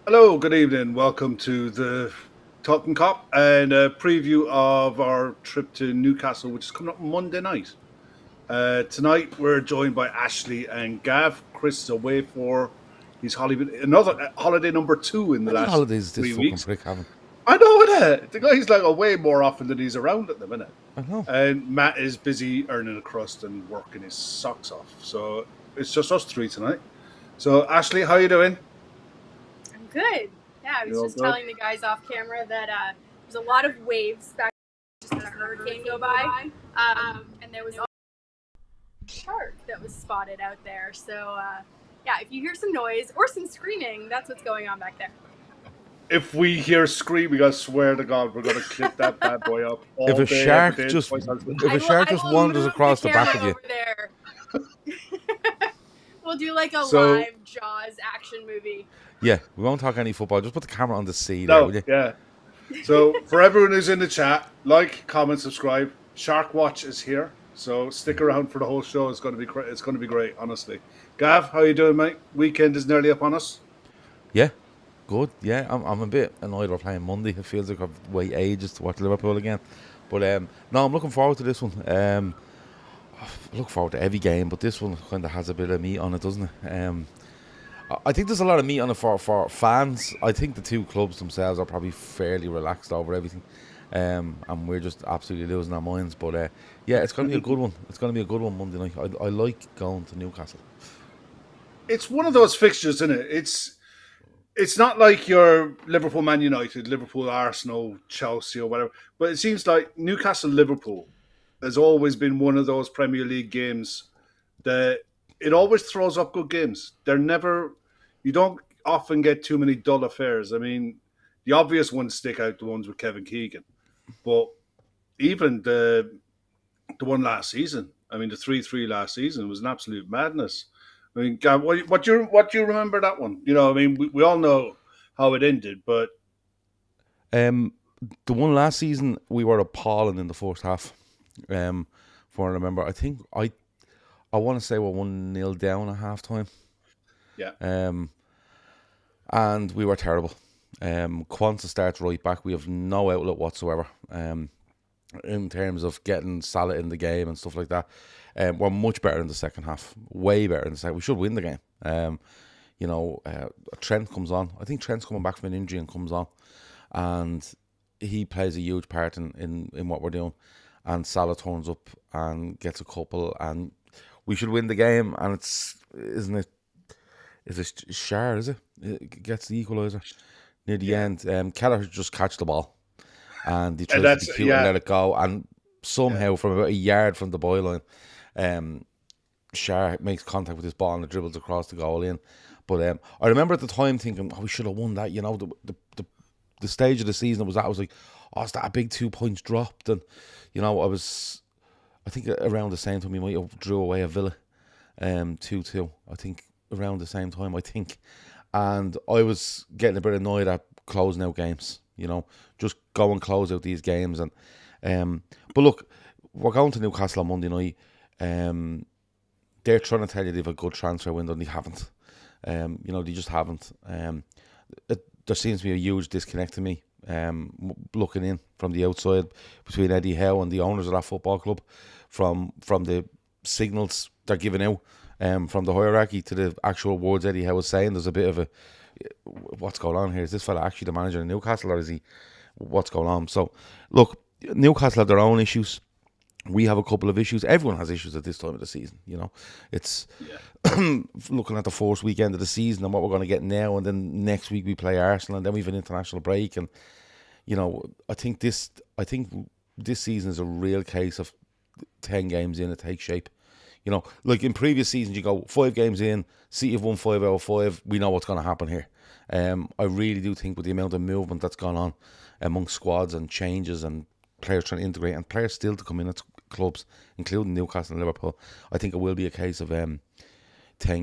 Hello, good evening. Welcome to the Talkin Kop and a preview of our trip to Newcastle, which is coming up Monday night. Tonight we're joined by Ashley and Gav. Chris is away for his holiday, another holiday number two in the Many last holidays this three fucking weeks. prick having? I know it. The guy's like away more often than he's around at the minute. I know. And Matt is busy earning a crust and working his socks off. So it's just us three tonight. So Ashley, how you doing? I'm good. Yeah, I was You all just good? telling the guys off camera that there's a lot of waves back, just had a hurricane go by, and there was a shark that was spotted out there. So yeah, if you hear some noise or some screaming, that's what's going on back there. If we hear screaming, I swear to God, we're going to clip that bad boy up If all a day, every shark day. just Twice a day. if a shark just wanders move across the back of camera you, over there. We'll do like a So- live Jaws action movie. yeah, we won't talk any football. Just put the camera on the sea there, No, will you? yeah. So for everyone who's in the chat, like, comment, subscribe. Shark Watch is here, so stick around for the whole show. It's going to be it's going to be great, honestly. Gav, how you doing, mate? Weekend is nearly up on us. Yeah, good. Yeah, I'm a bit annoyed we're playing Monday. It feels like I've waited ages to watch Liverpool again. But no, I'm looking forward to this one. I look forward to every game, but this one kind of has a bit of meat on it, doesn't it? I think there's a lot of meat on it for fans. I think the two clubs themselves are probably fairly relaxed over everything. And we're just absolutely losing our minds. But yeah, it's going to be a good one. It's going to be a good one Monday night. I like going to Newcastle. It's one of those fixtures, isn't it? It's not like your Liverpool, Man United, Liverpool, Arsenal, Chelsea, or whatever. But it seems like Newcastle, Liverpool has always been one of those Premier League games that it always throws up good games. They're never, you don't often get too many dull affairs. I mean, the obvious ones stick out, the ones with Kevin Keegan, but even the one last season. I mean, the 3-3 last season was an absolute madness. I mean, God, what do you remember that one? You know, I mean, we all know how it ended, but Um, the one last season, we were appalling in the first half. For I remember, I think I want to say we're 1-0 down at half time. yeah, And we were terrible. Quanta starts right back. We have no outlet whatsoever. In terms of getting Salah in the game and stuff like that. We're much better in the second half. Way better in the second. We should win the game. Trent comes on. I think Trent's coming back from an injury and comes on. And he plays a huge part in what we're doing. And Salah turns up and gets a couple. And we should win the game. And isn't it? Is it Shar, is it? It gets the equaliser near the end. Keller just catch the ball. And he tries to be cute and let it go. And somehow, from about a yard from the byline, Shar makes contact with his ball and it dribbles across the goal in. But I remember at the time thinking, we should have won that. You know, the stage of the season it was at, I was like, is that a big 2 points dropped? And, you know, I think around the same time we might have drew away a Villa 2-2. I think around the same time, And I was getting a bit annoyed at closing out games, you know, just go and close out these games. And but look, we're going to Newcastle on Monday night. They're trying to tell you they've a good transfer window and they haven't. They just haven't. There seems to be a huge disconnect to me, looking in from the outside between Eddie Howe and the owners of that football club, from the signals they're giving out, from the hierarchy to the actual words Eddie Howe was saying. There's a bit of a, what's going on here? Is this fella actually the manager of Newcastle, or is he? What's going on? So, look, Newcastle have their own issues. We have a couple of issues. Everyone has issues at this time of the season. You know, it's looking at the first weekend of the season and what we're going to get now, and then next week we play Arsenal, and then we've an international break. And you know, I think this season is a real case of 10 games in, it takes shape. You know, like in previous seasons, you go 5 games in, City have won 5 out of 5. We know what's going to happen here. I really do think with the amount of movement that's gone on among squads and changes and players trying to integrate and players still to come in at clubs, including Newcastle and Liverpool, I think it will be a case of 10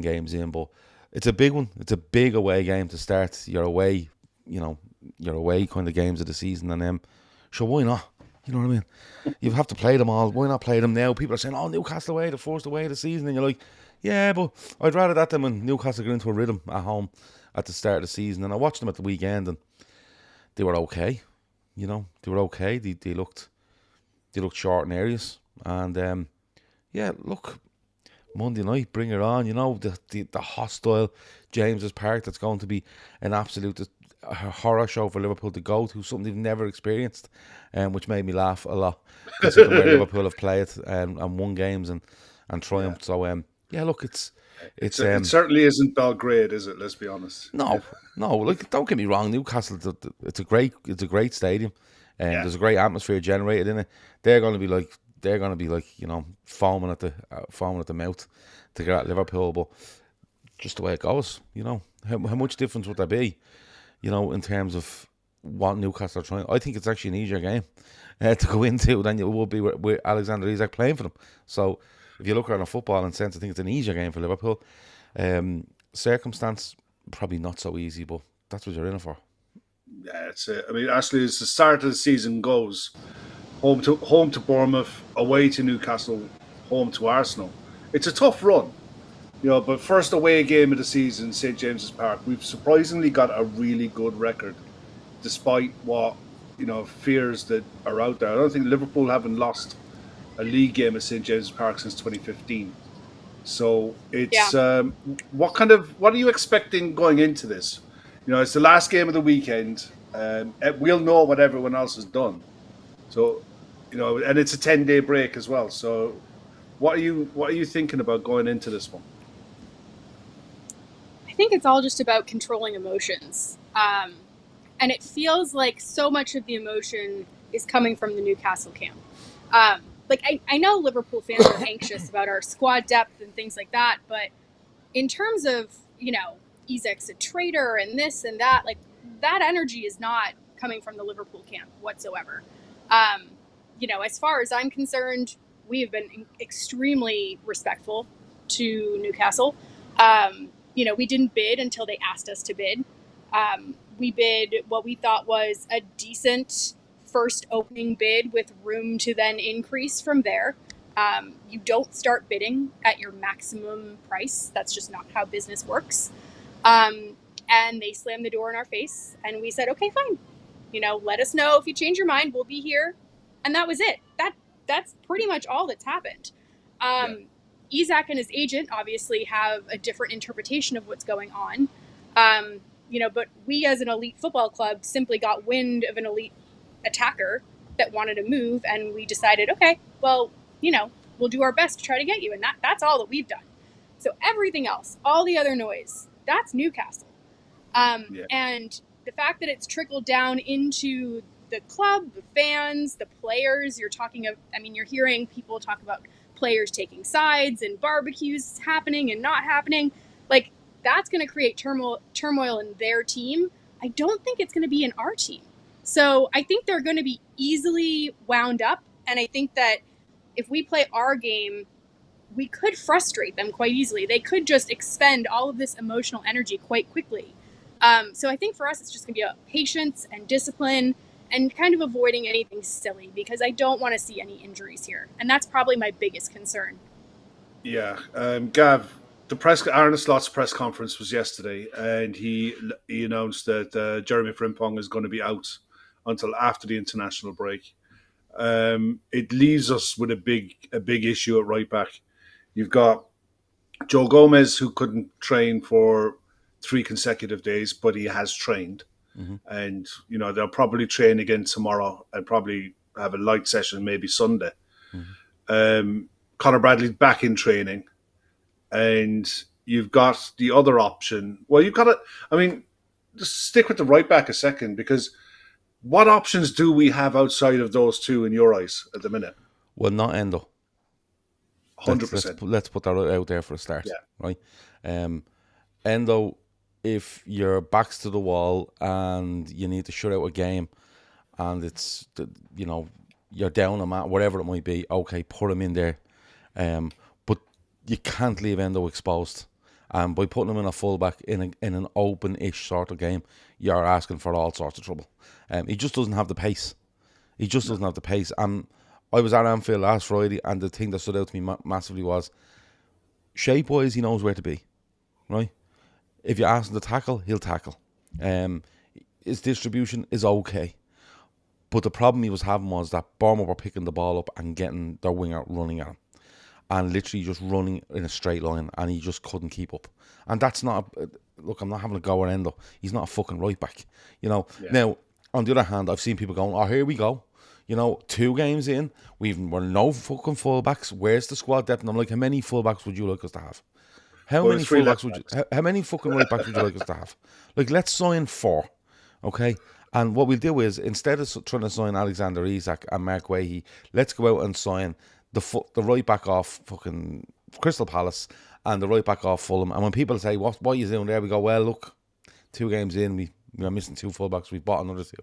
games in. But it's a big one. It's a big away game to start. You're away kind of games of the season, and sure, why not? You know what I mean? You have to play them all. Why not play them now? People are saying, Newcastle away, the first away of the season. And you're like, Yeah, but I'd rather that than when Newcastle got into a rhythm at home at the start of the season. And I watched them at the weekend, and they were okay. You know, they were okay. They looked short in areas, and yeah, look, Monday night, bring it on. You know, the hostile James's Park, that's going to be an absolute horror show for Liverpool to go to, something they've never experienced, which made me laugh a lot, considering where Liverpool have played and won games and triumphed. So yeah, look, It certainly isn't Belgrade, is it? Let's be honest. no, like, don't get me wrong, Newcastle, it's a great stadium, and Yeah. there's a great atmosphere generated in it. They're going to be like, you know, foaming at the mouth to get at Liverpool, but just the way it goes, you know, how much difference would there be, you know, in terms of what Newcastle are trying? I think it's actually an easier game to go into than it would be with Alexander Isak playing for them. So if you look around a football and sense, I think it's an easier game for Liverpool. Circumstance, probably not so easy, but that's what you're in it for. Yeah, it's it. I mean, actually, as the start of the season goes, home to Bournemouth, away to Newcastle, home to Arsenal. It's a tough run, you know. But first away game of the season, St James's Park. We've surprisingly got a really good record, despite what, you know, fears that are out there. I don't think Liverpool haven't lost a league game at St James's Park since 2015. So it's what are you expecting going into this? You know, it's the last game of the weekend. We'll know what everyone else has done. So, you know, and it's a 10-day break as well. So, what are you thinking about going into this one? I think it's all just about controlling emotions. And it feels like so much of the emotion is coming from the Newcastle camp. I know Liverpool fans are anxious about our squad depth and things like that, but in terms of, you know, Isak's a traitor and this and that, like, that energy is not coming from the Liverpool camp whatsoever. You know, as far as I'm concerned, we have been extremely respectful to Newcastle. You know, we didn't bid until they asked us to bid. We bid what we thought was a decent first opening bid with room to then increase from there. You don't start bidding at your maximum price. That's just not how business works. And they slammed the door in our face, and we said, okay, fine. You know, let us know if you change your mind. We'll be here. And that was it. That's pretty much all that's happened. Isak and his agent obviously have a different interpretation of what's going on. You know, but we as an elite football club simply got wind of an elite attacker that wanted to move, and we decided, okay, well, you know, we'll do our best to try to get you, and that's all that we've done. So everything else, all the other noise, that's Newcastle. And the fact that it's trickled down into the club, the fans, the players, you're hearing people talk about players taking sides and barbecues happening and not happening. Like, that's going to create turmoil in their team. I don't think it's going to be in our team. So I think they're going to be easily wound up. And I think that if we play our game, we could frustrate them quite easily. They could just expend all of this emotional energy quite quickly. So I think for us, it's just going to be a patience and discipline and kind of avoiding anything silly, because I don't want to see any injuries here. And that's probably my biggest concern. Yeah. Gav, Arne Slot's press conference was yesterday, and he announced that Jeremy Frimpong is going to be out until after the international break. It leaves us with a big issue at right back. You've got Joe Gomez, who couldn't train for 3 consecutive days, but he has trained. Mm-hmm. And, you know, they'll probably train again tomorrow and probably have a light session maybe Sunday. Mm-hmm. Conor Bradley's back in training. And you've got the other option. Well, you've got to, I mean, just stick with the right back a second, because what options do we have outside of those two in your eyes at the minute? Well, not Endo. 100%. Let's put that out there for a start, right? Endo, if your back's to the wall and you need to shut out a game, and it's, you know, you're down a mat, whatever it might be, okay, put him in there. But you can't leave Endo exposed. And by putting him in a fullback in an open-ish sort of game, you're asking for all sorts of trouble. He just doesn't have the pace. Doesn't have the pace. I was at Anfield last Friday, and the thing that stood out to me massively was shape-wise, he knows where to be, right? If you ask him to tackle, he'll tackle. His distribution is okay. But the problem he was having was that Bournemouth were picking the ball up and getting their winger running at him. And literally just running in a straight line, and he just couldn't keep up. And that's not... Look, I'm not having a go at Endo. He's not a fucking right-back. You know, Now, on the other hand, I've seen people going, oh, here we go. You know, 2 games in, we're no fucking fullbacks. Where's the squad depth? And I'm like, how many fullbacks would you like us to have? How many fullbacks would you? How many fucking right backs would you like us to have? Like, let's sign 4, okay? And what we'll do is, instead of trying to sign Alexander Isak and Mark Wahey, let's go out and sign the right back off fucking Crystal Palace and the right back off Fulham. And when people say, what are you doing there? We go, well, look, 2 games in, we are missing 2 fullbacks. We've bought another 2.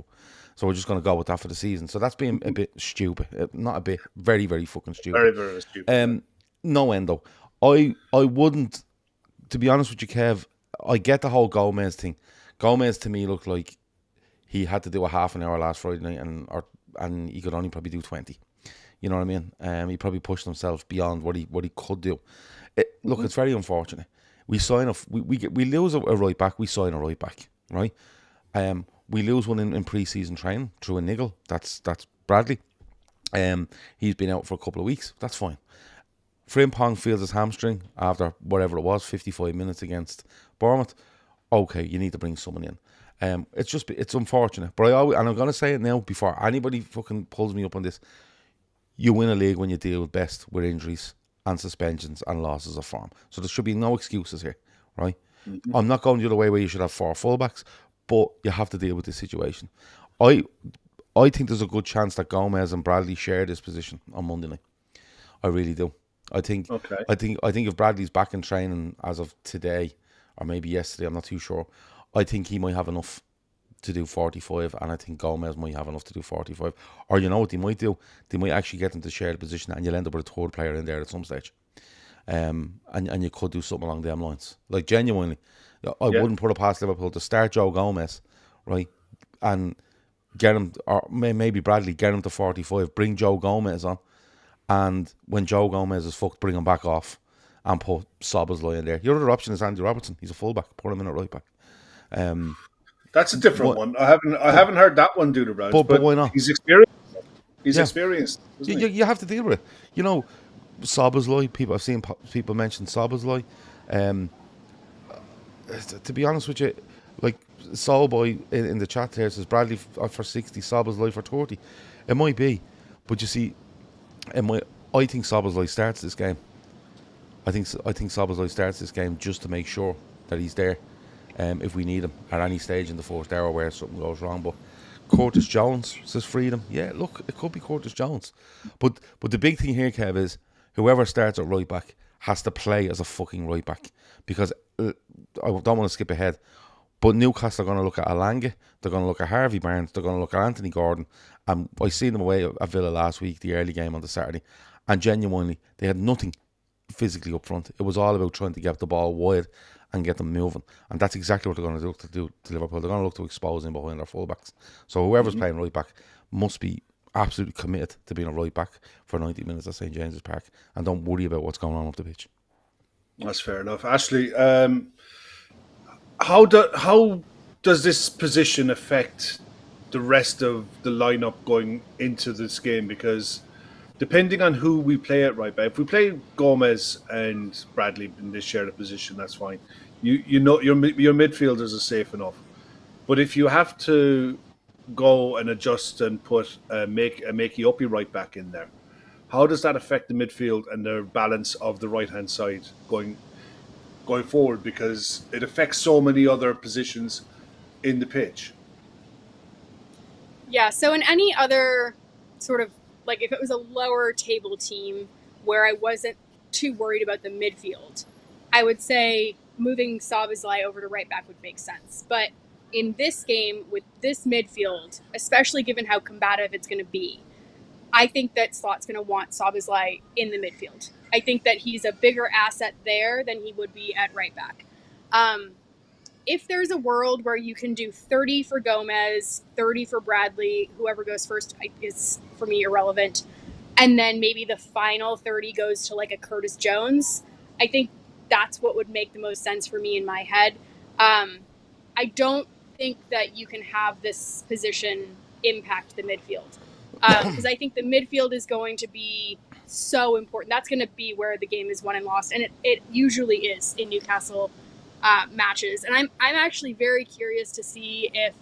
So we're just going to go with that for the season. So that's being a bit stupid. Not a bit. Very, very fucking stupid. Very, very stupid. No, Endo. I wouldn't... To be honest with you, Kev, I get the whole Gomez thing. Gomez to me looked like he had to do a half an hour last Friday night, and he could only probably do 20. You know what I mean? He probably pushed himself beyond what he could do. Look, it's very unfortunate. We lose a right back. We sign a right back, right? We lose one in pre-season training through a niggle. That's Bradley. He's been out for a couple of weeks. That's fine. Frimpong feels his hamstring after whatever it was, 55 minutes against Bournemouth. Okay, you need to bring someone in. It's unfortunate. But I'm going to say it now before anybody fucking pulls me up on this. You win a league when you deal best with injuries and suspensions and losses of form. So there should be no excuses here, right? Mm-hmm. I'm not going the other way where you should have 4 fullbacks, but you have to deal with this situation. I think there's a good chance that Gomez and Bradley share this position on Monday night. I really do. I think if Bradley's back in training as of today, or maybe yesterday, I'm not too sure. I think he might have enough to do 45, and I think Gomez might have enough to do 45. Or you know what they might do? They might actually get them to share the position, and you'll end up with a 3rd player in there at some stage. And you could do something along them lines. Like, genuinely, I wouldn't put it past Liverpool to start Joe Gomez, right, and get him, or maybe Bradley, get him to 45, bring Joe Gomez on. And when Joe Gomez is fucked, bring him back off and put Szoboszlai in there. Your other option is Andy Robertson. He's a fullback. Put him in at right back. That's a different one. I haven't heard that one do the rounds. But why not? He's experienced. Experienced. You have to deal with it. You know, Szoboszlai. I've seen people mention Szoboszlai. To be honest with you, like Soulboy in the chat here says Bradley for 60, Szoboszlai for 30. It might be, but you see. I think Szoboszlai starts this game. I think Szoboszlai starts this game just to make sure that he's there if we need him at any stage in the 4th hour where something goes wrong. But Curtis Jones says freedom. Yeah, look, it could be Curtis Jones. But the big thing here, Kev, is whoever starts at right back has to play as a fucking right back. Because I don't want to skip ahead, but Newcastle are going to look at Alanga, they're going to look at Harvey Barnes, they're going to look at Anthony Gordon. I seen them away at Villa last week, the early game on the Saturday, and genuinely, they had nothing physically up front. It was all about trying to get the ball wide and get them moving. And that's exactly what they're going to do to Liverpool. They're going to look to expose him behind their fullbacks. So whoever's playing right back must be absolutely committed to being a right back for 90 minutes at St James's Park, and don't worry about what's going on up the pitch. That's fair enough. Ashley, how does this position affect the rest of the lineup going into this game? Because depending on who we play at right back, if we play Gomez and Bradley in this shared position, that's fine. You know your midfielders are safe enough. But if you have to go and adjust and put make a Makey Uppy right back in there, how does that affect the midfield and the balance of the right hand side going forward? Because it affects so many other positions in the pitch. Yeah, so in any other sort of, like if it was a lower table team where I wasn't too worried about the midfield, I would say moving Szoboszlai over to right back would make sense. But in this game, with this midfield, especially given how combative it's going to be, I think that Slot's going to want Szoboszlai in the midfield. I think that he's a bigger asset there than he would be at right back. If there's a world where you can do 30 for Gomez, 30 for Bradley, whoever goes first is, for me, irrelevant, and then maybe the final 30 goes to like a Curtis Jones, I think that's what would make the most sense for me in my head. I don't think that you can have this position impact the midfield, because I think the midfield is going to be so important. That's going to be where the game is won and lost, and it usually is in Newcastle matches. And I'm actually very curious to see if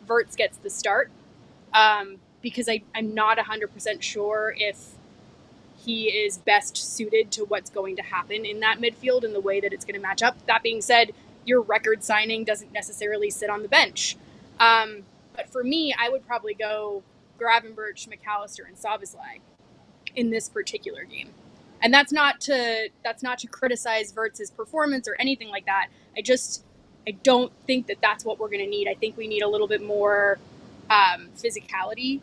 Verts gets the start, because I'm not 100% sure if he is best suited to what's going to happen in that midfield and the way that it's going to match up. That being said, your record signing doesn't necessarily sit on the bench. But for me, I would probably go Gravenberch, McAllister, and Szoboszlai in this particular game. And that's not to criticize Verts' performance or anything like that. I don't think that that's what we're going to need. I think we need a little bit more physicality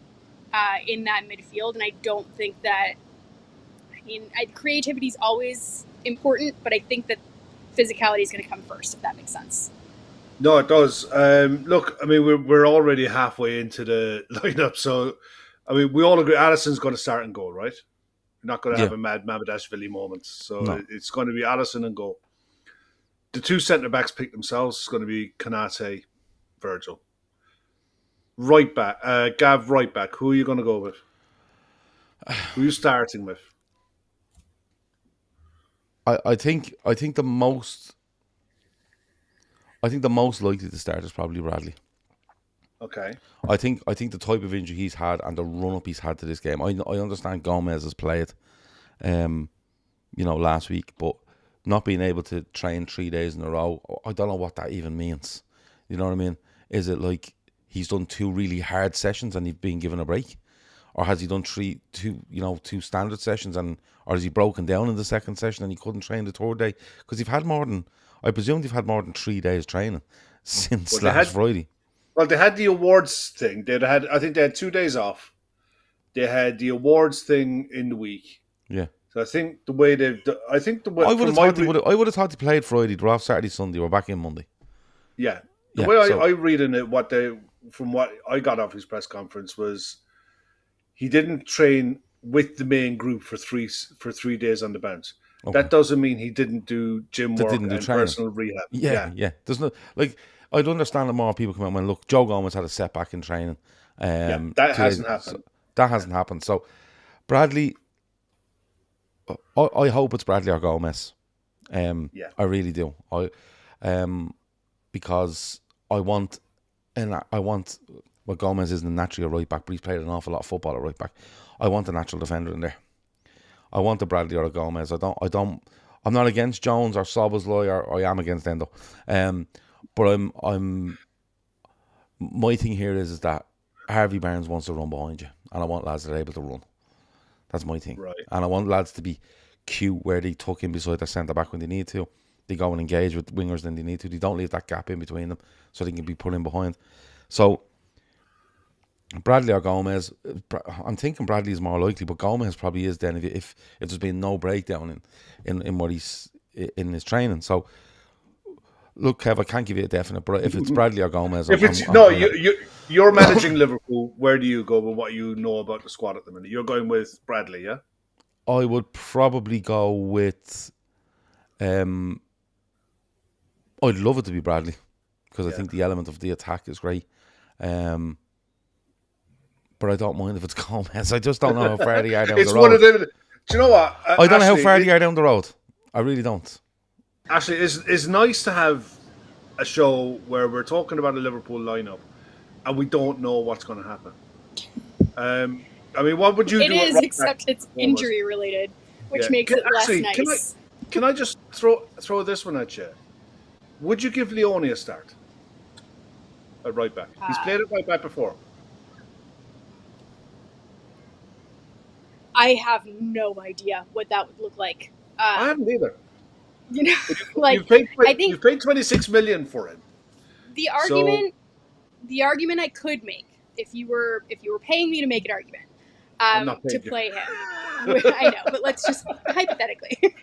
in that midfield, and I don't think that. Creativity is always important, but I think that physicality is going to come first, if that makes sense. No, it does. Look, I mean, we're already halfway into the lineup, so I mean, we all agree Alisson's going to start and goal, right? We're not going to have a mad Mamadashvili moment, so it's going to be Alisson and goal. The two centre backs pick themselves. It's going to be Konate, Virgil. Right back, Gav. Right back. Who are you going to go with? Who are you starting with? I think the most likely to start is probably Bradley. Okay. I think the type of injury he's had and the run up he's had to this game. I understand Gomez has played, last week, but not being able to train 3 days in a row, I don't know what that even means. You know what I mean? Is it like he's done 2 really hard sessions and he's been given a break? Or has he done 2 standard sessions, or has he broken down in the second session and he couldn't train the third day? Because I presume they've had more than 3 days training since last Friday. Well, they had the awards thing. I think they had 2 days off. They had the awards thing in the week. Yeah. So I think the way I would have thought they played Friday. They're off Saturday, Sunday. We're back in Monday. Yeah. The way I read in it, from what I got off his press conference was, he didn't train with the main group for 3 days on the bounce. Okay. That doesn't mean he didn't do gym work and personal rehab. Yeah. There's no I'd understand that more people come out and look. Joe Gomez had a setback in training. That hasn't happened. So that hasn't happened. So Bradley, I hope it's Bradley or Gomez. I really do. Because I want. Well, Gomez isn't naturally a right back, but he's played an awful lot of football at right back. I want a natural defender in there. I want a Bradley or a Gomez. I'm not against Jones or Szoboszlai, or I am against them though. But my thing here is that Harvey Barnes wants to run behind you, and I want lads that are able to run. That's my thing. Right. And I want lads to be cute where they tuck in beside their centre back when they need to. They go and engage with wingers when they need to. They don't leave that gap in between them so they can be put in behind. So Bradley or Gomez, I'm thinking Bradley is more likely, but Gomez probably is then if there's been no breakdown in what he's in his training. So look, Kev, I can't give you a definite, but if it's Bradley or Gomez, you're managing Liverpool. Where do you go with what you know about the squad at the minute? You're going with Bradley, yeah? I would probably go with. I'd love it to be Bradley because I think the element of the attack is great. But I don't mind if it's Gomez. I just don't know how far they are down the road. It's one of them. Do you know what? I don't know how far they are down the road. I really don't. Actually, it's nice to have a show where we're talking about a Liverpool lineup and we don't know what's going to happen. I mean, what would you do? It is, except it's injury related, which makes it less nice. Can I just throw this one at you? Would you give Leone a start at right back? He's played at right back before. I have no idea what that would look like. I haven't either. You know, like you've paid 26 million for it. The argument I could make if you were paying me to make an argument to play him. I know, but let's just hypothetically.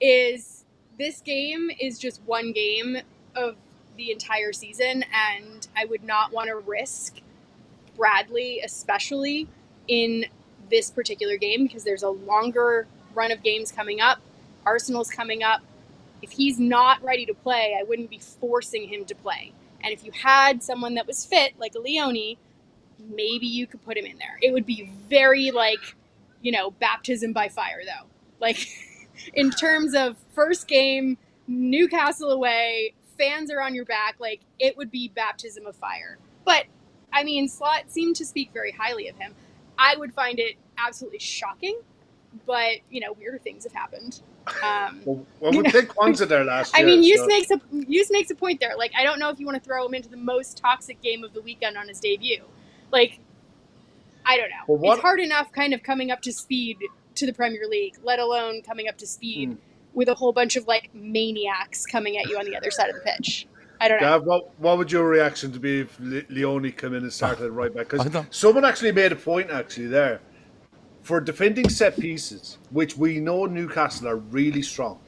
Is this game is just one game of the entire season, and I would not want to risk Bradley, especially in this particular game, because there's a longer run of games coming up. Arsenal's coming up. If he's not ready to play, I wouldn't be forcing him to play. And if you had someone that was fit, like a Leone, maybe you could put him in there. It would be very baptism by fire, though. Like, in terms of first game, Newcastle away, fans are on your back, like, it would be baptism of fire. But, I mean, Slot seemed to speak very highly of him. I would find it absolutely shocking, but, weirder things have happened. Well, we picked Kwanzaa there last year. I mean, Hughes makes a point there. Like, I don't know if you want to throw him into the most toxic game of the weekend on his debut. Like, I don't know. It's hard enough kind of coming up to speed to the Premier League, let alone coming up to speed with a whole bunch of, like, maniacs coming at you on the other side of the pitch. I don't know. Gav, what would your reaction to be if Leone come in and started right back? Because someone actually made a point there. For defending set pieces, which we know Newcastle are really strong,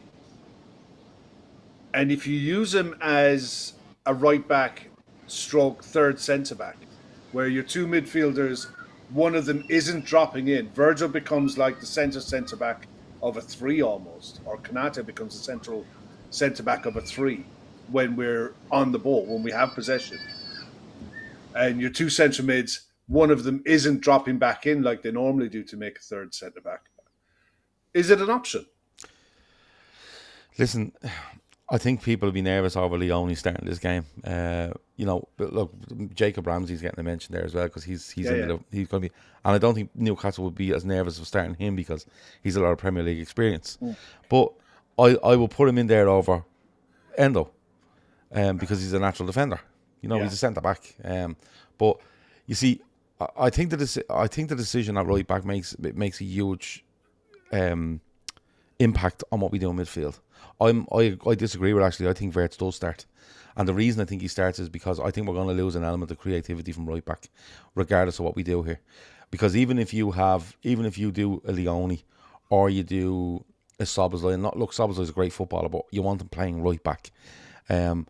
and if you use him as a right back stroke third centre back, where your two midfielders, one of them isn't dropping in, Virgil becomes like the centre back of a 3 almost, or Kanate becomes the central centre back of a 3 when we're on the ball, when we have possession, and your two centre mids, one of them isn't dropping back in like they normally do to make a third centre back. Is it an option? Listen, I think people will be nervous over Leone starting this game. Look, Jacob Ramsey's getting a mention there as well because he's going to be, and I don't think Newcastle would be as nervous of starting him because he's a lot of Premier League experience. But I will put him in there over Endo, because he's a natural defender. He's a centre back. But you see, I think the decision at right back makes a huge impact on what we do in midfield. I disagree with actually. I think Wirtz does start, and the reason I think he starts is because I think we're going to lose an element of creativity from right back, regardless of what we do here. Because even if you do a Leone or you do a Szoboszlai, Szoboszlai's a great footballer, but you want him playing right back. You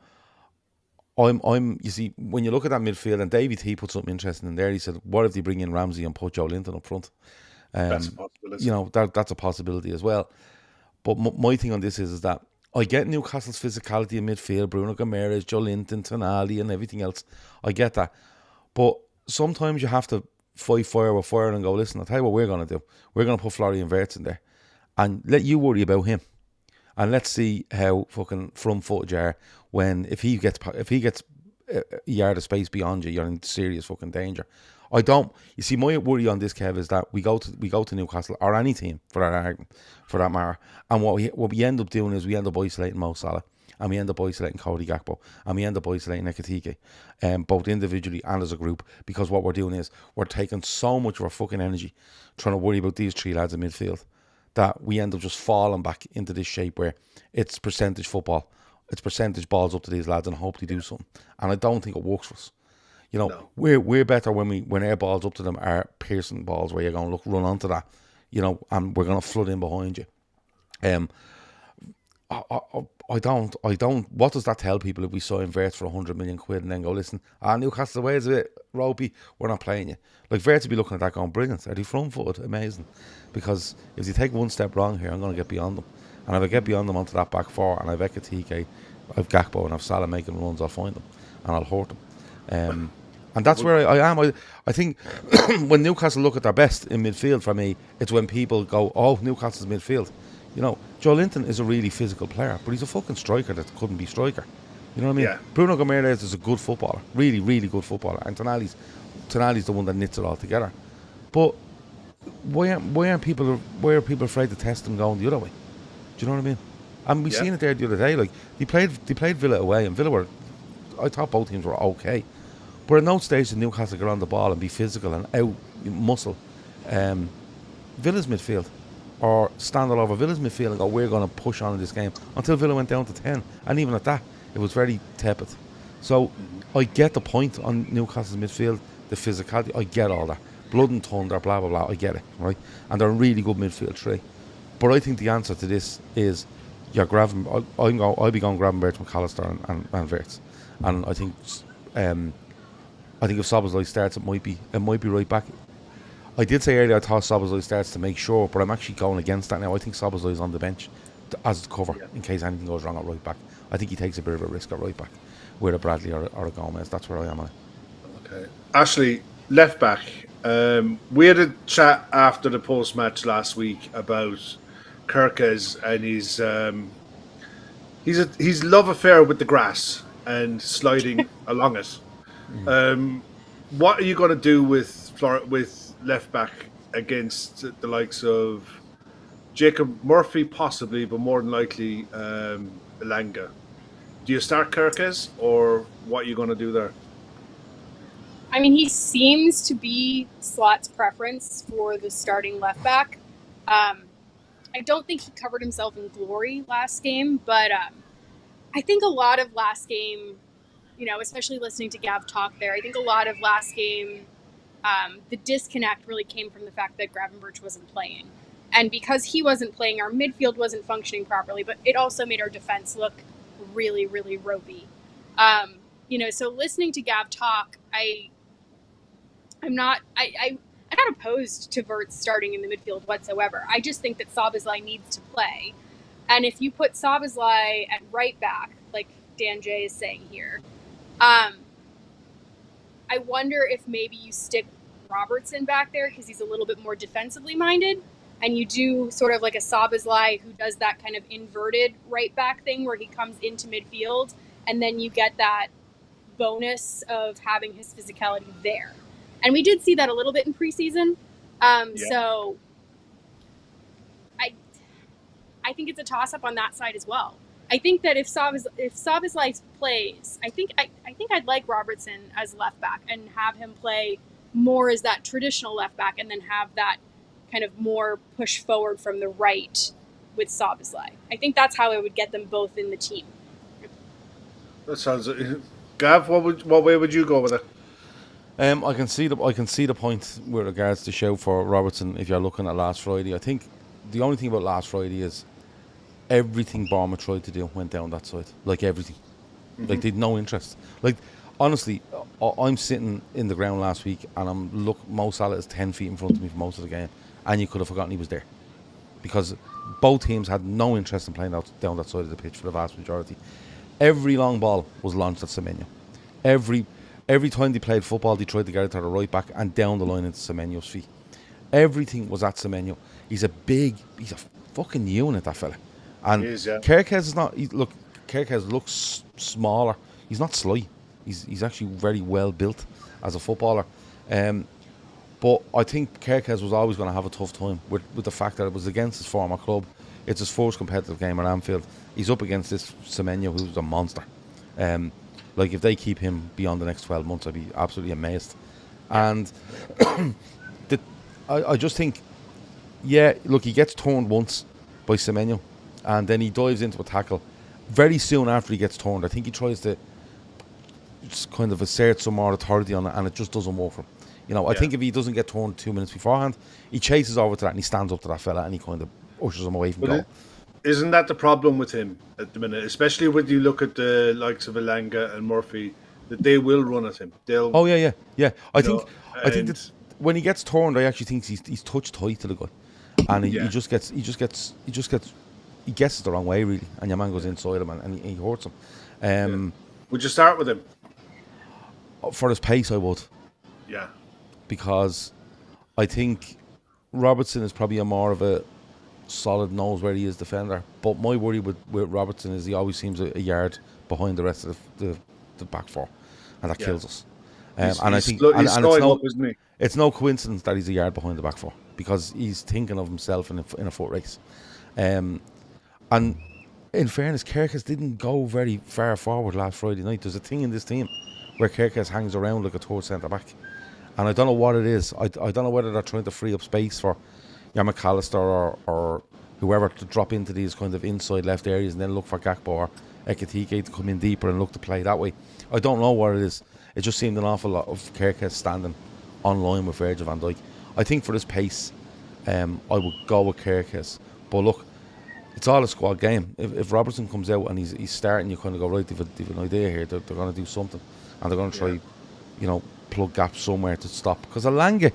see, when you look at that midfield, and Davey T put something interesting in there. He said, "What if they bring in Ramsey and put Joe Linton up front?" That's a possibility. That's a possibility as well. But my thing on this is that I get Newcastle's physicality in midfield, Bruno Gomes, Joe Linton, Tonali, and everything else. I get that, but sometimes you have to fight fire with fire and go, "Listen, I'll tell you what we're going to do. We're going to put Florian Wirtz in there, and let you worry about him." And let's see how fucking front footed you are when if he gets a yard of space beyond you, you're in serious fucking danger. I don't. You see, my worry on this, Kev, is that we go to Newcastle or any team for that matter, and what we end up doing is we end up isolating Mo Salah, and we end up isolating Cody Gakpo, and we end up isolating Ekitike, both individually and as a group, because what we're doing is we're taking so much of our fucking energy trying to worry about these 3 lads in midfield that we end up just falling back into this shape where it's percentage football. It's percentage balls up to these lads and hope they do something. And I don't think it works for us. No. We're better when our balls up to them are piercing balls where you're going to run onto that, and we're going to flood in behind you. I don't. What does that tell people if we sign Wirtz for 100 million quid and then go, listen, Newcastle away is a bit ropey, we're not playing you. Like, Wirtz would be looking at that going, brilliant. Are they front footed? Amazing. Because if they take one step wrong here, I'm going to get beyond them. And if I get beyond them onto that back 4 and I've Ekitike, I've Gakpo and I've Salah making runs, I'll find them and I'll hurt them. And that's where I am. I think when Newcastle look at their best in midfield for me, it's when people go, oh, Newcastle's midfield. Joe Linton is a really physical player, but he's a fucking striker that couldn't be striker. You know what I mean? Yeah. Bruno Gomes is a good footballer, really, really good footballer, and Tonali's the one that knits it all together. But why are people afraid to test him going the other way? Do you know what I mean? And we seen it there the other day. Like they played Villa away, and Villa I thought both teams were okay, but at no stage did Newcastle get on the ball and be physical and out muscle Villa's midfield, or stand all over Villa's midfield and go, we're going to push on in this game, until Villa went down to 10, and even at that it was very tepid. So I get the point on Newcastle's midfield, the physicality, I get all that, blood and thunder, blah blah blah, I get it, right? And they're a really good midfield 3. But I think the answer to this is you're grabbing. I'll be going Gravenberch, McAllister, and Wirtz, and I think if Szoboszlai starts, it might be right back. I did say earlier I thought Szoboszlai starts to make sure, but I'm actually going against that now. I think Szoboszlai is on the bench. as cover in case anything goes wrong at right back. I think he takes a bit of a risk at right back with a Bradley or a Gomez. That's where I am on it. Okay. Ashley, left back. We had a chat after the post match last week about Kirkes and his love affair with the grass and sliding along it. What are you going to do with left back against the likes of Jacob Murphy, possibly, but more than likely Elanga? Do you start Kirkes, or what are you going to do there? I mean, he seems to be Slot's preference for the starting left back. I don't think he covered himself in glory last game, but I think a lot of last game, especially listening to Gav talk there, I think a lot of last game, the disconnect really came from the fact that Gravenberch wasn't playing. And because he wasn't playing, our midfield wasn't functioning properly, but it also made our defense look really, really ropey. So listening to Gav talk, I'm not opposed to Wirtz starting in the midfield whatsoever. I just think that Szoboszlai needs to play. And if you put Szoboszlai at right back, like Dan J is saying here, I wonder if maybe you stick Robertson back there because he's a little bit more defensively minded, and you do sort of like a Szoboszlai who does that kind of inverted right back thing where he comes into midfield, and then you get that bonus of having his physicality there. And we did see that a little bit in preseason. So I think it's a toss-up on that side as well. I think that if Szoboszlai plays, I think I'd like Robertson as left back and have him play more as that traditional left back, and then have that kind of more push forward from the right with Szoboszlai. I think that's how I would get them both in the team. That sounds. Gav, what way would you go with it? I can see the point with regards to show for Robertson if you're looking at last Friday. I think the only thing about last Friday is everything Bournemouth tried to do went down that side. Like everything. Like they'd no interest. Like honestly, I'm sitting in the ground last week and Mo Salah is 10 feet in front of me for most of the game, and you could have forgotten he was there. Because both teams had no interest in playing down that side of the pitch for the vast majority. Every long ball was launched at Semenyo. Every time they played football, they tried to get it to the right back and down the line into Semenyo's feet. Everything was at Semenyo. He's a fucking unit, that fella. And he is, yeah. Kirkes looks smaller. He's not slight. He's actually very well built as a footballer. But I think Kirkes was always going to have a tough time with the fact that it was against his former club. It's his first competitive game at Anfield. He's up against this Semenyo, who's a monster. If they keep him beyond the next 12 months, I'd be absolutely amazed. And I just think, he gets turned once by Semenyo, and then he dives into a tackle. Very soon after he gets turned, I think he tries to just kind of assert some more authority on it, and it just doesn't work for him. I think if he doesn't get turned 2 minutes beforehand, he chases over to that and he stands up to that fella and he kind of ushers him away from goal. Isn't that the problem with him at the minute? Especially when you look at the likes of Elanga and Murphy, that they will run at him. Yeah. I think that when he gets turned, I actually think he's touch tight to the guy, and he gets it the wrong way really, and your man goes inside him and he hurts him. Would you start with him? For his pace, I would. Yeah. Because I think Robertson is probably a more of a solid knows where he is defender, but my worry with Robertson is he always seems a yard behind the rest of the back four, and that kills us. It's no coincidence that he's a yard behind the back four, because he's thinking of himself in a foot race. And in fairness, Kirkes didn't go very far forward last Friday night. There's a thing in this team where Kirkes hangs around like a third centre back, and I don't know what it is. I don't know whether they're trying to free up space for McAllister or whoever to drop into these kind of inside left areas and then look for Gakpo or Ekitike to come in deeper and look to play that way. I don't know what it is. It just seemed an awful lot of Kirkes standing on line with Virgil van Dijk. I think for this pace, I would go with Kirkes. But look, it's all a squad game. If Robertson comes out and he's starting, you kind of go, right, they've an idea here. They're going to do something, and they're going to try, plug gaps somewhere to stop. Because Elanga,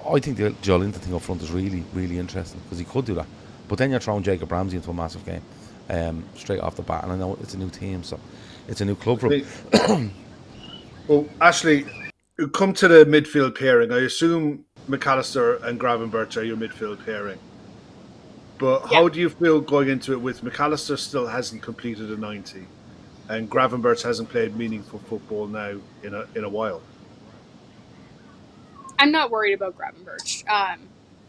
I think the Joelinton thing up front is really, really interesting, because he could do that. But then you're throwing Jacob Ramsey into a massive game straight off the bat, and I know it's a new team, so it's a new club for him. Well, Ashley, come to the midfield pairing. I assume McAllister and Gravenberch are your midfield pairing. But how do you feel going into it with McAllister still hasn't completed a 90 and Gravenberch hasn't played meaningful football now in a while? I'm not worried about Gravenberch.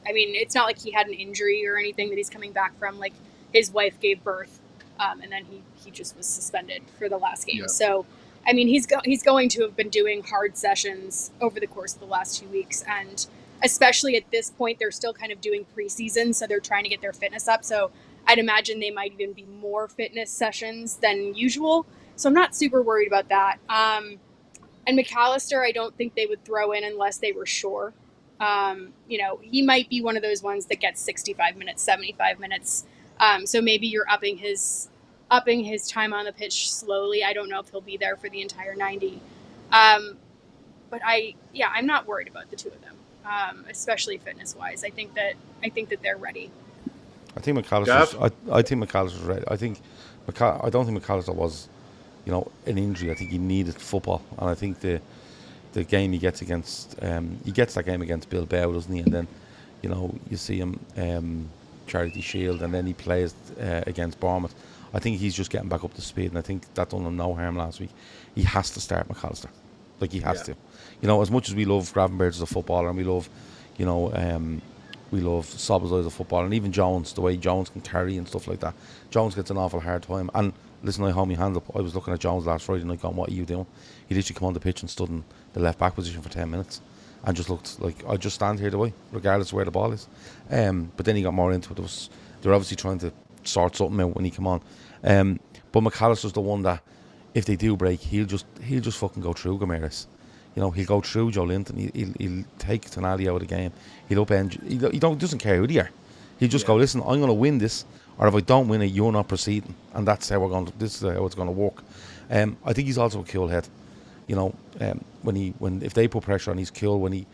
I mean, it's not like he had an injury or anything that he's coming back from. Like, his wife gave birth, and then he just was suspended for the last game. Yeah. So, I mean, he's going to have been doing hard sessions over the course of the last 2 weeks, and especially at this point, they're still kind of doing preseason, so they're trying to get their fitness up. So I'd imagine they might even be more fitness sessions than usual. So I'm not super worried about that. And McAllister, I don't think they would throw in unless they were sure. He might be one of those ones that gets 65 minutes, 75 minutes. So maybe you're upping his time on the pitch slowly. I don't know if he'll be there for the entire 90. But I'm not worried about the two of them, especially fitness wise. I think that they're ready. I think McAllister's ready. I don't think McAllister was, an injury. I think he needed football, and I think the game he gets that game against Bilbao, doesn't he? And then, you see him Charity Shield, and then he plays against Bournemouth. I think he's just getting back up to speed, and I think that done him no harm last week. He has to start McAllister, like he has to. As much as we love Gravenberch as a footballer, and we love, Szoboszlai as a footballer, and even Jones, the way Jones can carry and stuff like that. Jones gets an awful hard time. And listen, I hold my hands up. I was looking at Jones last Friday night going, what are you doing? He literally come on the pitch and stood in the left back position for 10 minutes and just looked like, I just stand here the way, regardless of where the ball is. But then he got more into it. They're obviously trying to sort something out when he come on. But McAllister's the one that, if they do break, he'll just fucking go through Gomeres. He'll go through Joe Linton. He'll take Tonali out of the game. He'll upend. He doesn't care who they are. He'll just go, listen, I'm going to win this, or if I don't win it, you're not proceeding, and that's how this is how it's going to work. I think he's also a cool head. If they put pressure on, he's cool. When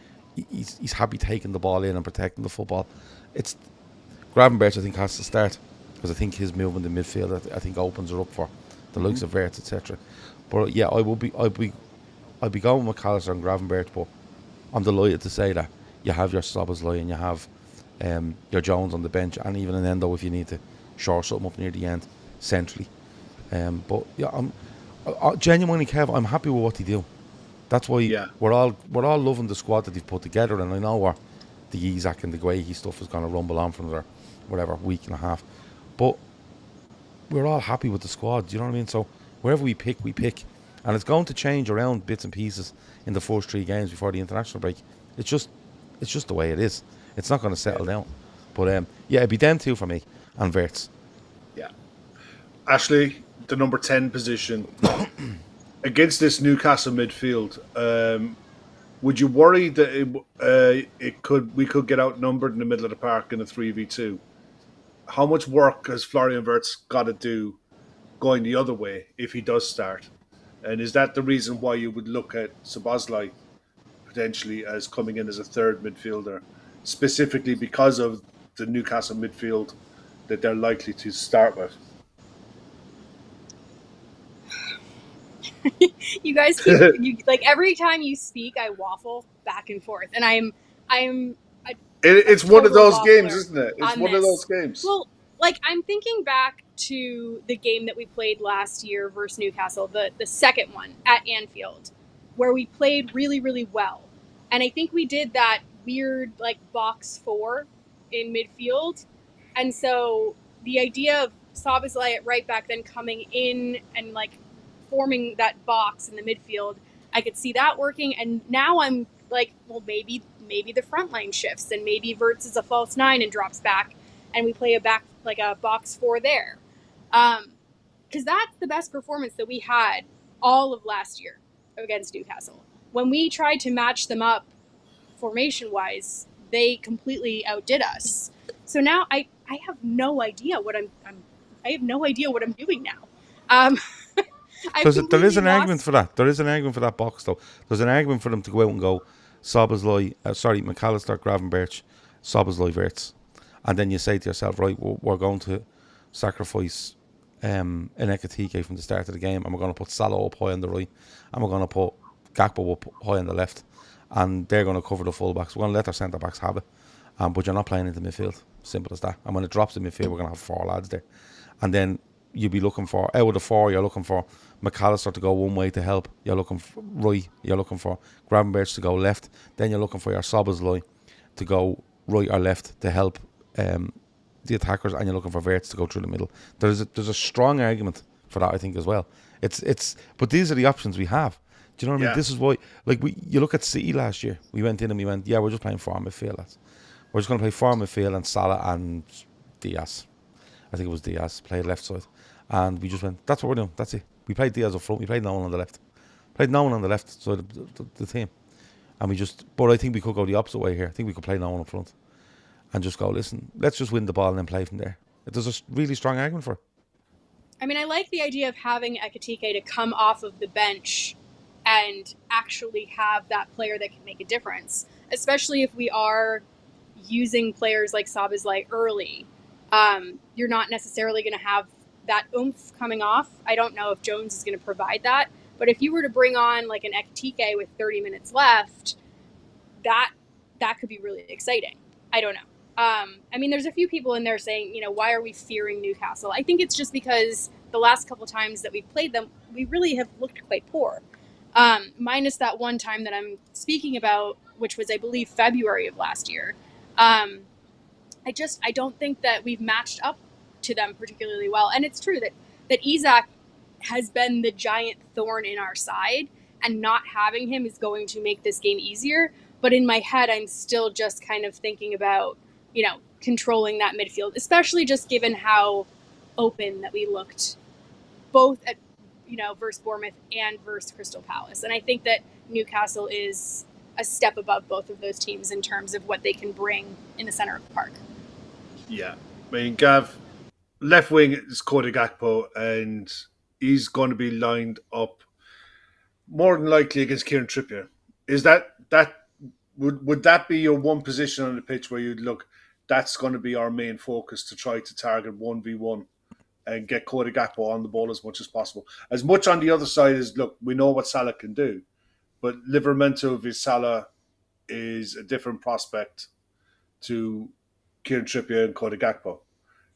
he's happy taking the ball in and protecting the football. It's Gravenberch, I think, has to start, because I think his movement in midfield, I think, opens her up for the likes of Wirtz, etc. But yeah, I'd be going with McAllister and Gravenberch, but I'm delighted to say that you have your Szoboszlai and you have your Jones on the bench, and even an Endo if you need to shore something up near the end centrally. But yeah, I'm genuinely, Kev, I'm happy with what they do. That's why we're all loving the squad that they've put together, and I know where the Isaac and the Guehi stuff is going to rumble on from their week and a half, but we're all happy with the squad. Do you know what I mean? So wherever we pick, and it's going to change around bits and pieces in the first 3 games before the international break. It's just the way it is. It's not going to settle down. But it'd be them two for me and Wirtz. Yeah. Ashley, the number 10 position against this Newcastle midfield. Would you worry that we could get outnumbered in the middle of the park in a 3v2? How much work has Florian Wirtz got to do going the other way if he does start? And is that the reason why you would look at Szoboszlai potentially as coming in as a third midfielder, specifically because of the Newcastle midfield that they're likely to start with? You guys keep every time you speak, I waffle back and forth, and it's one of those games, isn't it? It's one of those games. Well, I'm thinking back to the game that we played last year versus Newcastle, the second one at Anfield, where we played really, really well. And I think we did that weird box 4 in midfield. And so the idea of Szoboszlai at right back then coming in and forming that box in the midfield, I could see that working. And now I'm maybe the front line shifts, and maybe Wirtz is a false 9 and drops back, and we play a box 4 there. Because that's the best performance that we had all of last year against Newcastle. When we tried to match them up formation-wise, they completely outdid us. So now I have no idea what I'm doing now. There is an argument for that. There is an argument for that box, though. There's an argument for them to go out and go McAllister, Gravenberch, Szoboszlai, Wirtz. and then you say to yourself, right, we're going to sacrifice an Ekatike from the start of the game, and we're going to put Salah up high on the right, and we're going to put Gakpo up high on the left, and they're going to cover the full-backs. We're going to let our centre-backs have it, but you're not playing into midfield. Simple as that. And when it drops in midfield, we're going to have 4 lads there. And then you'll be looking for, out of the 4, you're looking for McAllister to go one way to help. You're looking for right. You're looking for Gravenberch to go left. Then you're looking for your Szoboszlai to go right or left to help the attackers, and you're looking for Wirtz to go through the middle. There's a strong argument for that, I think, as well. But these are the options we have. Do you know what I mean? This is why, like, you look at City last year. We went in and we went, we're just playing 4 midfield, lads. We're just going to play 4 midfield, and Salah and Diaz. I think it was Diaz played left side, and we just went, that's what we're doing. That's it. We played Diaz up front. We played no one on the left. Played no one on the left side of the team, and but I think we could go the opposite way here. I think we could play no one up front, and just go, listen, let's just win the ball and then play from there. There's a really strong argument for it. I mean, I like the idea of having Ekatike to come off of the bench and actually have that player that can make a difference, especially if we are using players like Szoboszlai early. You're not necessarily going to have that oomph coming off. I don't know if Jones is going to provide that, but if you were to bring on like an Ekatike with 30 minutes left, that could be really exciting. I don't know. I mean, there's a few people in there saying, why are we fearing Newcastle? I think it's just because the last couple times that we've played them, we really have looked quite poor. Minus that one time that I'm speaking about, which was, I believe, February of last year. I don't think that we've matched up to them particularly well. And it's true that Isak has been the giant thorn in our side, and not having him is going to make this game easier. But in my head, I'm still just kind of thinking about, controlling that midfield, especially just given how open that we looked both at, versus Bournemouth and versus Crystal Palace. And I think that Newcastle is a step above both of those teams in terms of what they can bring in the center of the park. Yeah. I mean, Gav, left wing is Cody Gakpo, and he's going to be lined up more than likely against Kieran Trippier. Is that would that be your one position on the pitch where you'd look, that's going to be our main focus, to try to target 1v1 and get Cody Gakpo on the ball as much as possible? As much on the other side as, look, we know what Salah can do, but Livramento v Salah is a different prospect to Kieran Trippier and Cody Gakpo,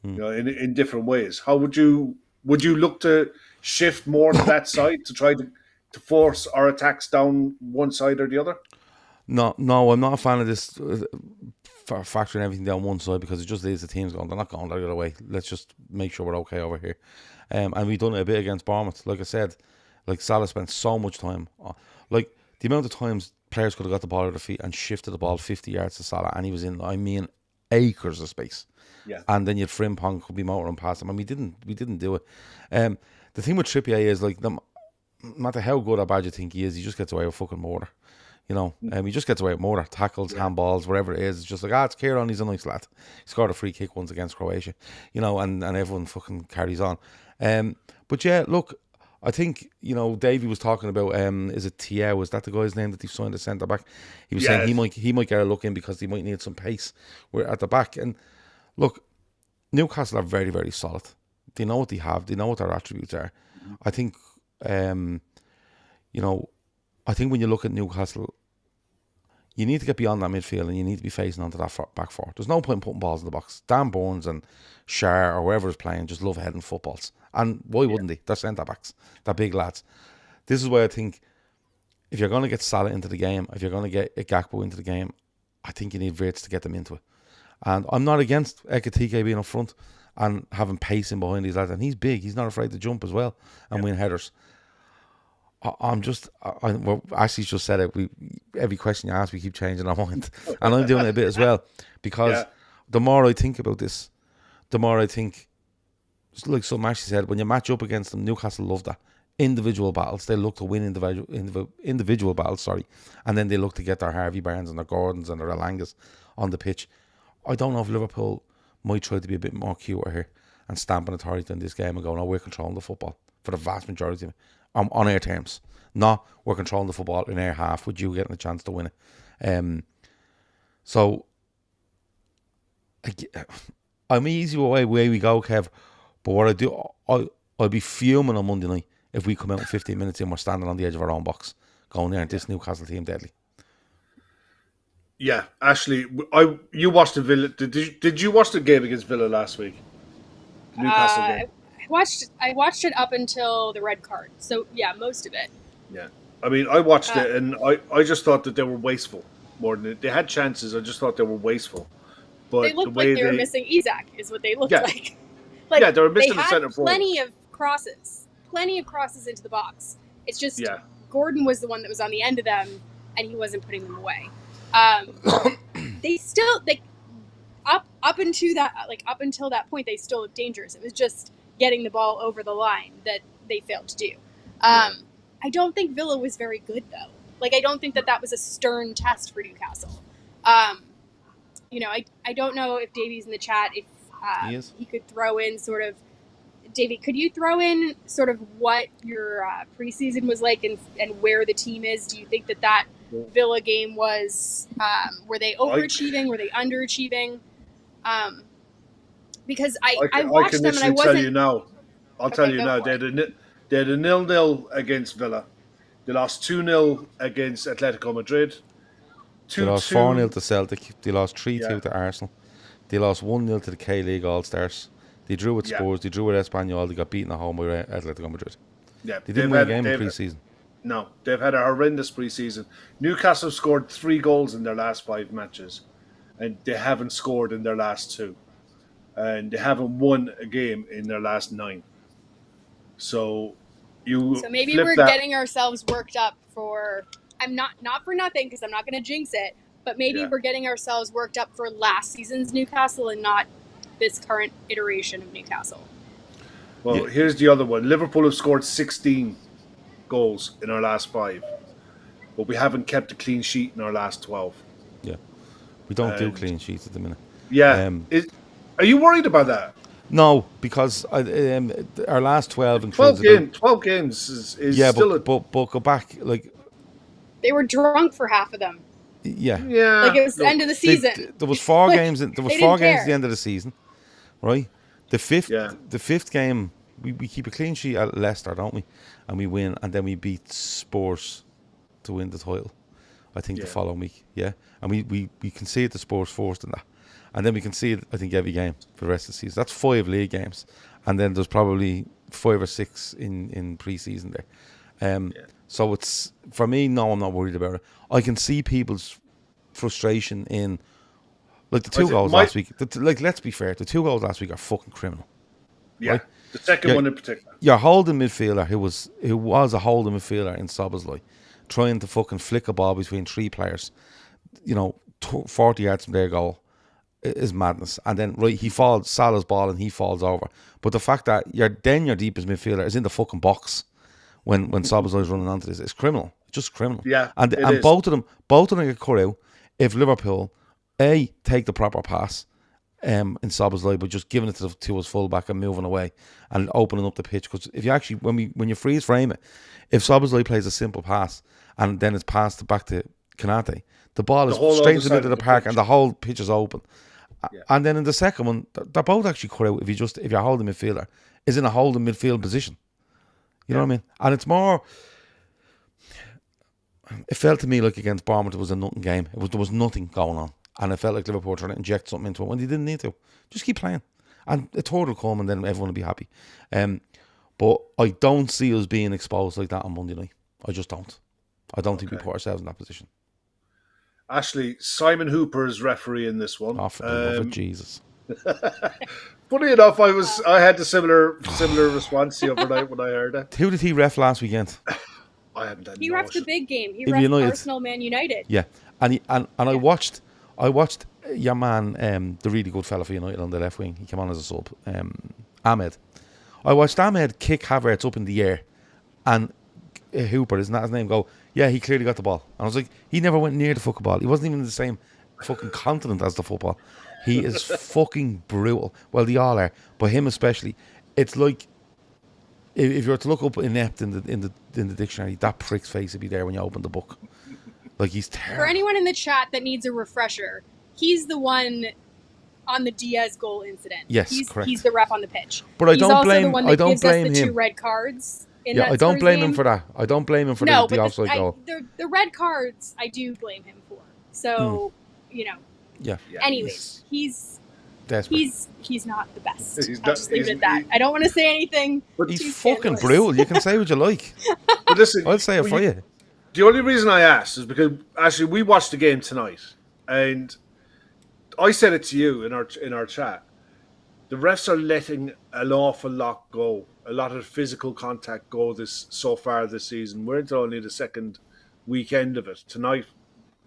in different ways. How would you look to shift more to that side to try to force our attacks down one side or the other? No, I'm not a fan of this factoring everything down one side, because it just leaves the teams going, they're not going the other way. Let's just make sure we're okay over here. And we've done it a bit against Bournemouth. Like I said, like Salah spent so much time. Like the amount of times players could have got the ball at their feet and shifted the ball 50 yards to Salah, and he was in, acres of space. Yeah. And then you'd Frimpong could be motoring past him, and we didn't do it. The thing with Trippier is, like, no matter how good or bad you think he is, he just gets away with fucking murder. He just gets away with murder, tackles, handballs, whatever it is. It's just like, it's Kieran, he's a nice lad. He scored a free kick once against Croatia, and everyone fucking carries on. But yeah, look, I think, Davey was talking about, is it Tiao? Is that the guy's name that they've signed, the centre back? He was saying he might get a look in because he might need some pace. We're at the back. And look, Newcastle are very, very solid. They know what they have. They know what their attributes are. I think, I think when you look at Newcastle, you need to get beyond that midfield and you need to be facing onto that back four. There's no point in putting balls in the box. Dan Burns and Shar or whoever's playing just love heading footballs. And why wouldn't they? They're centre-backs. They're big lads. This is why I think if you're going to get Salah into the game, if you're going to get Gakpo into the game, I think you need Wirtz to get them into it. And I'm not against Ekatike being up front and having pace in behind these lads. And he's big. He's not afraid to jump as well and win headers. Ashley's just said it. Every question you ask, we keep changing our mind, and I'm doing it a bit as well, because the more I think about this, the more I think, like some Ashley said, when you match up against them, Newcastle love that individual battles. They look to win individual battles, and then they look to get their Harvey Barnes and their Gordons and their Elangas on the pitch. I don't know if Liverpool might try to be a bit more cuter here and stamp an authority in this game and go, no, we're controlling the football for the vast majority of it. On our terms. No, we're controlling the football in our half with you getting a chance to win it. So I'm easy away we go, Kev. But what I do, I'll be fuming on Monday night if we come out in 15 minutes and we're standing on the edge of our own box, going there and this Newcastle team deadly. Yeah, Ashley, you watched the Villa. Did you watch the game against Villa last week? The Newcastle game. I watched it up until the red card. So yeah, most of it. Yeah, I mean, I watched it and I just thought that they were wasteful more than they had chances. I just thought they were wasteful. But They looked like they were missing Isak, is what they looked like. Yeah, they were missing the had centre forward. plenty of crosses into the box. It's just Gordon was the one that was on the end of them, and he wasn't putting them away. They up until that point they still looked dangerous. It was just getting the ball over the line that they failed to do. I don't think Villa was very good though. Like I don't think that was a stern test for Newcastle. I don't know if Davey's in the chat if he could throw in sort of. Davey, could you throw in sort of what your preseason was like and where the team is? Do you think that Villa game was, were they overachieving? Were they underachieving? Because I watched them and I wasn't... I'll tell you now. They had a 0-0 against Villa. They lost 2-0 against Atletico Madrid. They lost 4-0 to Celtic. They lost 3-2 to Arsenal. They lost 1-0 to the K-League All-Stars. They drew with Spurs. They drew with Espanyol. They got beaten at home by Atletico Madrid. Yeah, they didn't win a game in pre-season. No, they've had a horrendous pre-season. Newcastle scored 3 goals in their last 5 matches, and they haven't scored in their last 2, and they haven't won a game in their last 9. So maybe we're getting ourselves worked up for. I'm not for nothing because I'm not going to jinx it, but maybe we're getting ourselves worked up for last season's Newcastle and not this current iteration of Newcastle. Well, here's the other one. Liverpool have scored 16 goals in our last 5, but we haven't kept a clean sheet in our last 12. Yeah, we don't do clean sheets at the minute. Yeah, are you worried about that? No, because our last 12 includes 12 games is still but go back like they were drunk for half of them. Yeah. Like it was the end of the season. There was 4 games. There was 4 games at the end of the season, right? The fifth game, we keep a clean sheet at Leicester, don't we? And we win, and then we beat Spurs to win the title. I think the following week, and we conceded the Spurs first in that, and then we conceded I think every game for the rest of the season. That's 5 league games, and then there's probably 5 or 6 in pre-season there. So it's for me. No, I'm not worried about it. I can see people's frustration in like the 2 goals last week. Let's be fair, the 2 goals last week are fucking criminal. Yeah, right? The second one in particular. Your holding midfielder who was a holding midfielder in Szoboszlai, trying to fucking flick a ball between 3 players, 40 yards from their goal is madness. And then he falls Salah's ball and he falls over. But the fact that your deepest midfielder is in the fucking box when Szoboszlai's running onto this, it's criminal. It's just criminal. Yeah, and both of them get cut out if Liverpool take the proper pass in Szoboszlai, but just giving it to his fullback and moving away and opening up the pitch. Because if you actually when you freeze frame it, if Szoboszlai plays a simple pass and then it's passed back to Kanate, the ball is straight into the middle of the park and the whole pitch is open. Yeah. And then in the second one, they're both actually cut out if your holding midfielder is in a holding midfield position. You know what I mean? And it's more. It felt to me like against Bournemouth it was a nothing game. There was nothing going on, and it felt like Liverpool were trying to inject something into it when they didn't need to. Just keep playing, and a third will come, and then everyone will be happy. But I don't see us being exposed like that on Monday night. I just don't. I don't think we put ourselves in that position. Ashley, Simon Hooper is referee in this one. Oh, for the love of Jesus. Funny enough, I had the similar response the other night when I heard it. Who did he ref last weekend? I haven't done. He refed the big game. He refed Arsenal, Man United. Yeah, and I watched your man, the really good fella for United on the left wing. He came on as a sub, Ahmed. I watched Ahmed kick Havertz up in the air, and Hooper, isn't that his name? Go, yeah, he clearly got the ball. And I was like, he never went near the fucking ball. He wasn't even in the same fucking continent as the football. He is fucking brutal. Well, they all are, but him especially. It's like if you were to look up inept in the dictionary, that prick's face would be there when you open the book. Like he's terrible. For anyone in the chat that needs a refresher, he's the one on the Diaz goal incident. Yes, correct. He's the ref on the pitch. But I He's don't also blame. the one I that don't gives us blame the him. 2 red cards. In Yeah, that I don't Spurs blame game. him for that. I don't blame him for the offside goal. The red cards, I do blame him for. So, you know. Yeah. Anyways, he's desperate. He's not the best. He's I'll just leave it at that. I don't want to say anything. But too He's fucking scandalous. brutal. You can say what you like. But listen, I'll say it for you. The only reason I asked is because actually we watched the game tonight, and I said it to you in our chat. The refs are letting an awful lot go, a lot of physical contact go so far this season. We're into only the second weekend of it. Tonight,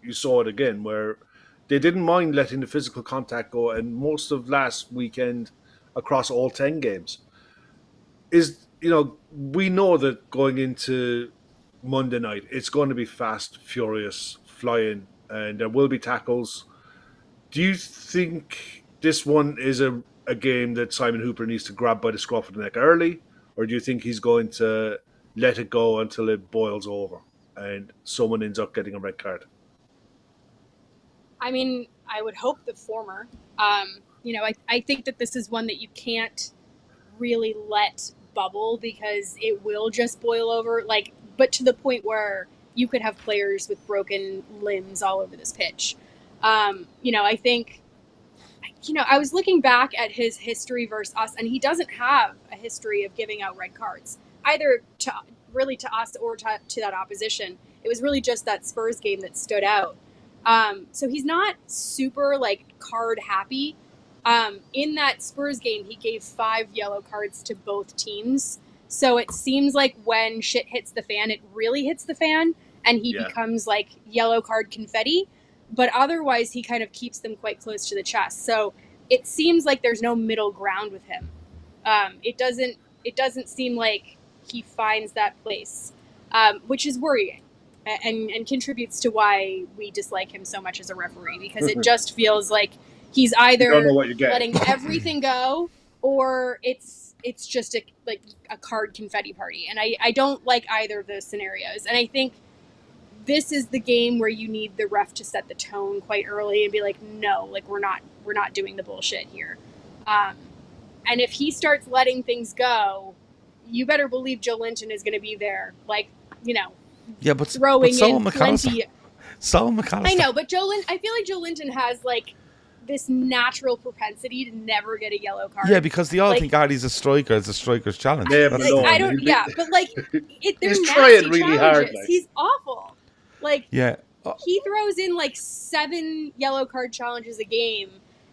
you saw it again, where they didn't mind letting the physical contact go, and most of last weekend across all 10 games. We know that going into Monday night, it's going to be fast, furious, flying, and there will be tackles. Do you think this one is a game that Simon Hooper needs to grab by the scruff of the neck early, or do you think he's going to let it go until it boils over and someone ends up getting a red card? I mean, I would hope the former. I think that this is one that you can't really let bubble because it will just boil over. But to the point where you could have players with broken limbs all over this pitch. I think, I was looking back at his history versus us, and he doesn't have a history of giving out red cards, either to us or to that opposition. It was really just that Spurs game that stood out. So he's not super card happy. In that Spurs game, he gave 5 yellow cards to both teams. So it seems like when shit hits the fan, it really hits the fan, and he becomes yellow card confetti. But otherwise, he kind of keeps them quite close to the chest. So it seems like there's no middle ground with him. It doesn't seem like he finds that place, which is worrying. And contributes to why we dislike him so much as a referee, because it just feels like he's either letting everything go or it's just a card confetti party. And I don't like either of those scenarios. And I think this is the game where you need the ref to set the tone quite early and be like, no, we're not doing the bullshit here. And if he starts letting things go, you better believe Joe Linton is going to be there, Yeah, but throwing so in plenty. So McAllister. I know, but I feel like Joe Linton has this natural propensity to never get a yellow card. Yeah, because they all think he's a striker. It's a striker's challenge. Yeah, but they're he's nasty trying really hard. He's awful. Yeah, he throws in 7 yellow card challenges a game,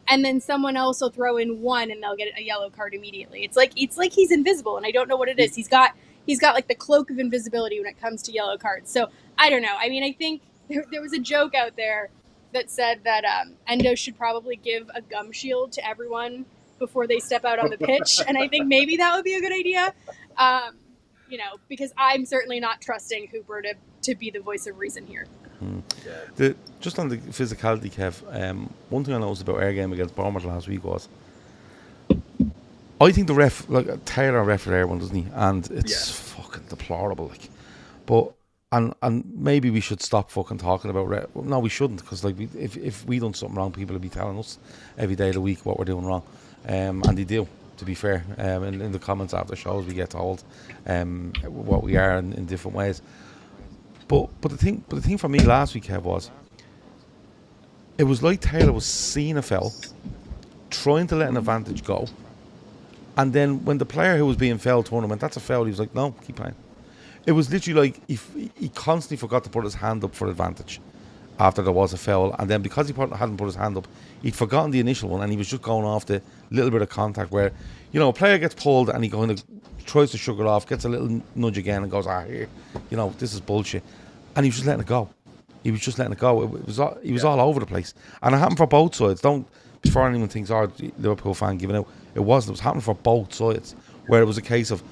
and then someone else will throw in 1, and they'll get a yellow card immediately. It's like he's invisible, and I don't know what it is. He's got the cloak of invisibility when it comes to yellow cards. So I don't know. I mean, I think there was a joke out there that said that Endo should probably give a gum shield to everyone before they step out on the pitch, and I think maybe that would be a good idea. Because I'm certainly not trusting Hooper to be the voice of reason here. Just on the physicality, Kev, one thing I noticed about our game against Bournemouth last week was I think the ref, Taylor ref there one, doesn't he? And it's fucking deplorable, But and maybe we should stop fucking talking about ref. No, we shouldn't, because if we done something wrong, people would be telling us every day of the week what we're doing wrong, and they do. To be fair, in the comments after shows, we get told what we are in different ways. But the thing for me last week, Kev, was it was like Taylor was seeing a foul, trying to let an advantage go, and then when the player who was being fouled turned and went, "That's a foul," he was like, "No, keep playing." It was literally he constantly forgot to put his hand up for advantage after there was a foul, and then because he hadn't put his hand up, he'd forgotten the initial one, and he was just going off the little bit of contact where, a player gets pulled and he kind of tries to shrug it off, gets a little nudge again and goes, here, this is bullshit, and he was just letting it go. He was just letting it go. He was all over the place, and it happened for both sides. Before anyone thinks, Liverpool fan giving out, it wasn't. It was happening for both sides, where it was a case of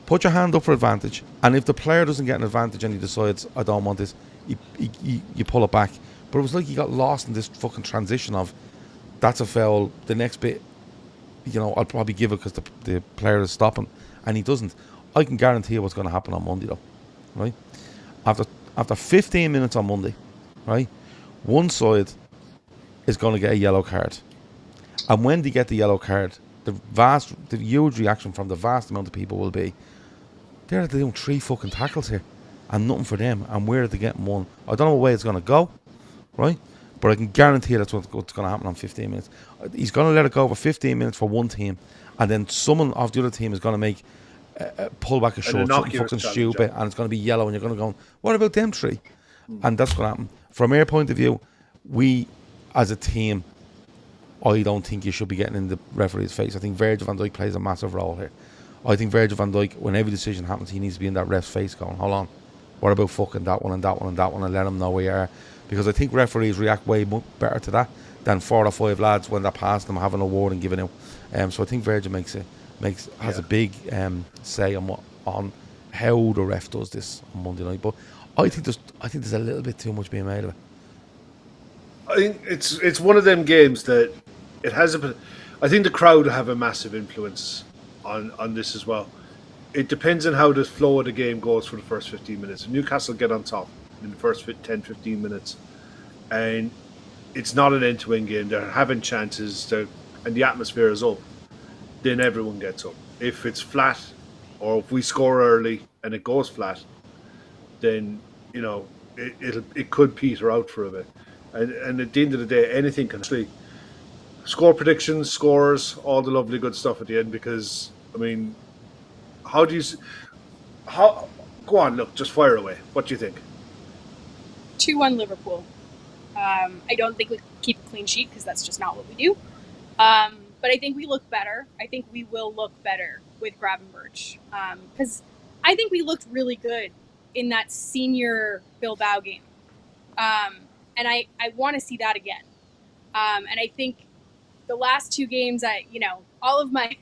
put your hand up for advantage, and if the player doesn't get an advantage and he decides, I don't want this, you pull it back. But it was like he got lost in this fucking transition of, that's a foul, the next bit, I'll probably give it because the player is stopping, and he doesn't. I can guarantee you what's going to happen on Monday, though, right? After 15 minutes on Monday, right, one side is going to get a yellow card, And when they get the yellow card, the huge reaction from the vast amount of people will be, they're doing 3 fucking tackles here, and nothing for them. And where are they getting one? I don't know what way it's going to go, right? But I can guarantee that's what's going to happen on 15 minutes. He's going to let it go for 15 minutes for one team, and then someone of the other team is going to make pull back a short, something fucking stupid, and it's going to be yellow, and you're going to go, what about them 3? And that's going to happen. From our point of view, we, as a team, I don't think you should be getting in the referee's face. I think Virgil van Dijk plays a massive role here. I think Virgil van Dijk, when every decision happens, he needs to be in that ref's face going, hold on, what about fucking that one and that one and that one, and let him know where you are. Because I think referees react way better to that than 4 or 5 lads when they're past them having a word and giving out. So I think Virgil has a big say on how the ref does this on Monday night. But I think there's a little bit too much being made of it. I think it's one of them games that it has I think the crowd have a massive influence on this as well. It depends on how the flow of the game goes for the first 15 minutes. If Newcastle get on top in the first 10-15 minutes, and it's not an end-to-end game, they're having chances, and the atmosphere is up, then everyone gets up. If it's flat, or if we score early and it goes flat, then it could peter out for a bit. And at the end of the day, anything can actually score predictions, scores, all the lovely good stuff at the end. Because I mean, go on, look, just fire away. What do you think? 2-1 Liverpool. I don't think we keep a clean sheet because that's just not what we do. But I think we look better. I think we will look better with Gravenberch. Because I think we looked really good in that senior Bilbao game. And I want to see that again. And I think the last 2 games, all of my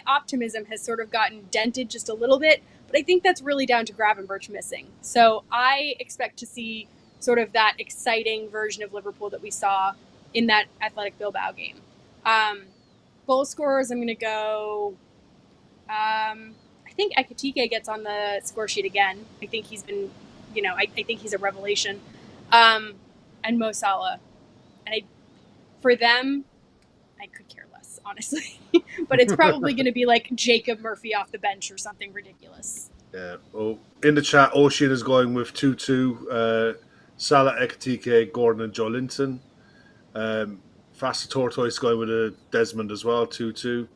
optimism has sort of gotten dented just a little bit. But I think that's really down to Gravenberch missing. So I expect to see sort of that exciting version of Liverpool that we saw in that Athletic Bilbao game. Goal scorers, I'm going to go... I think Ekitike gets on the score sheet again. I think he's been, I think he's a revelation. And Mo Salah. And for them, I could care less, honestly. But it's probably going to be like Jacob Murphy off the bench or something ridiculous. Yeah. Oh, in the chat, Ocean is going with 2-2. Salah, Ekitike, Gordon, and Joe Linton. Faster Tortoise going with a Desmond as well, 2-2.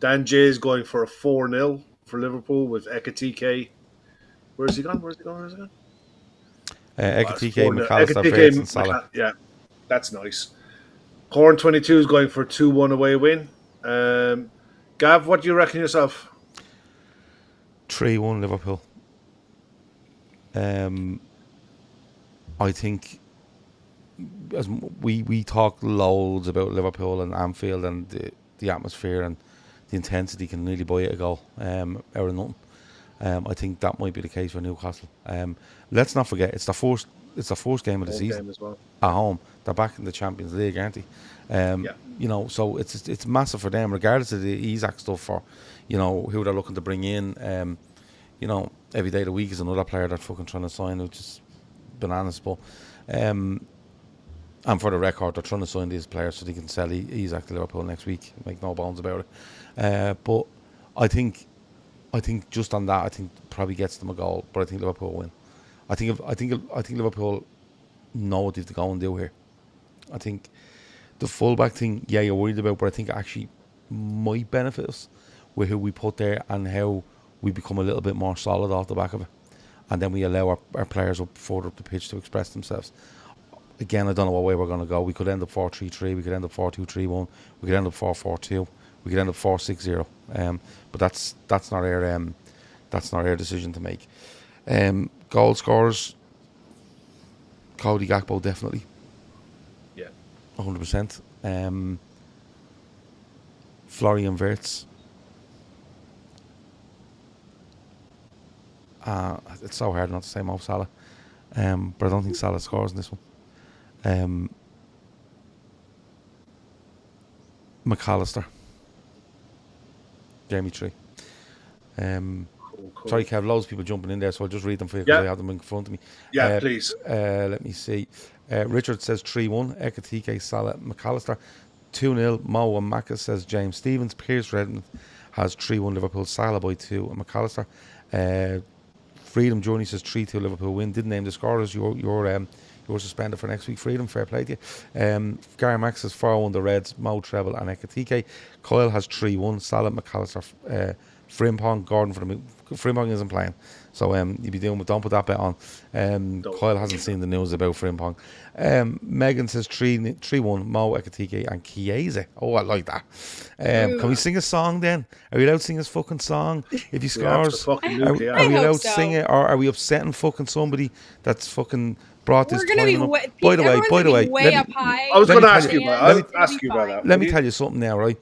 Dan J is going for a 4-0 for Liverpool with Ekitike. Where's he gone? Ekitike, McAllister, and Salah. Yeah, that's nice. Corn 22 is going for a 2-1 away win. Gav, what do you reckon yourself? 3-1 Liverpool. I think as we talk loads about Liverpool and Anfield and the atmosphere and the intensity can really buy it a goal out of nothing. I think that might be the case for Newcastle. Let's not forget it's the first game of the season as well. At home. They're back in the Champions League, aren't they? So it's massive for them, regardless of the Isak stuff for who they're looking to bring in. Every day of the week is another player they're fucking trying to sign, which is bananas. But and for the record, they're trying to sign these players so they can sell Isak to Liverpool next week. Make no bones about it. But I think just on that, I think probably gets them a goal. But I think Liverpool win. I think Liverpool know what they have to go and do here. I think the fullback thing, you're worried about, but I think it actually might benefit us with who we put there and how we become a little bit more solid off the back of it. And then we allow our players further up the pitch to express themselves. Again, I don't know what way we're going to go. We could end up 4-3-3. We could end up 4-2-3-1. We could end up 4-4-2. We could end up 4-6-0. But that's not our decision to make. Goal scorers, Cody Gakpo definitely. Yeah, 100%. Florian Wirtz. It's so hard not to say Mo Salah, but I don't think Salah scores in this one. McAllister, Jamie Tree. Cool. Sorry, Kev, loads of people jumping in there, so I'll just read them for you because I have them in front of me. Yeah, please. Let me see. Richard says 3-1, Ekitike, Salah, McAllister. 2-0. Mo and Macca, says James Stevens. Pierce Redden has 3-1 Liverpool. Salah by 2. And McAllister. Freedom Journey says 3-2 Liverpool win. Didn't name the scorers. You're suspended for next week. Freedom, fair play to you. Gary Max says 4-1 the Reds. Mo treble and Ekatike. Kyle has 3-1. Salah, McAllister, Frimpong, Gordon for the Frimpong isn't playing, so you'd be doing. Don't put that bet on. Kyle hasn't seen the news about Frimpong. Megan says 3-1 Mo, Ekatike and Chiesa. Oh, I like that. Can we sing a song then? Are we allowed to sing his fucking song if he scores? Are we allowed to sing it, or are we upsetting fucking somebody that's fucking brought this tournament up? By the way, way up high. I was going to ask you about that. Let me tell you something now, right?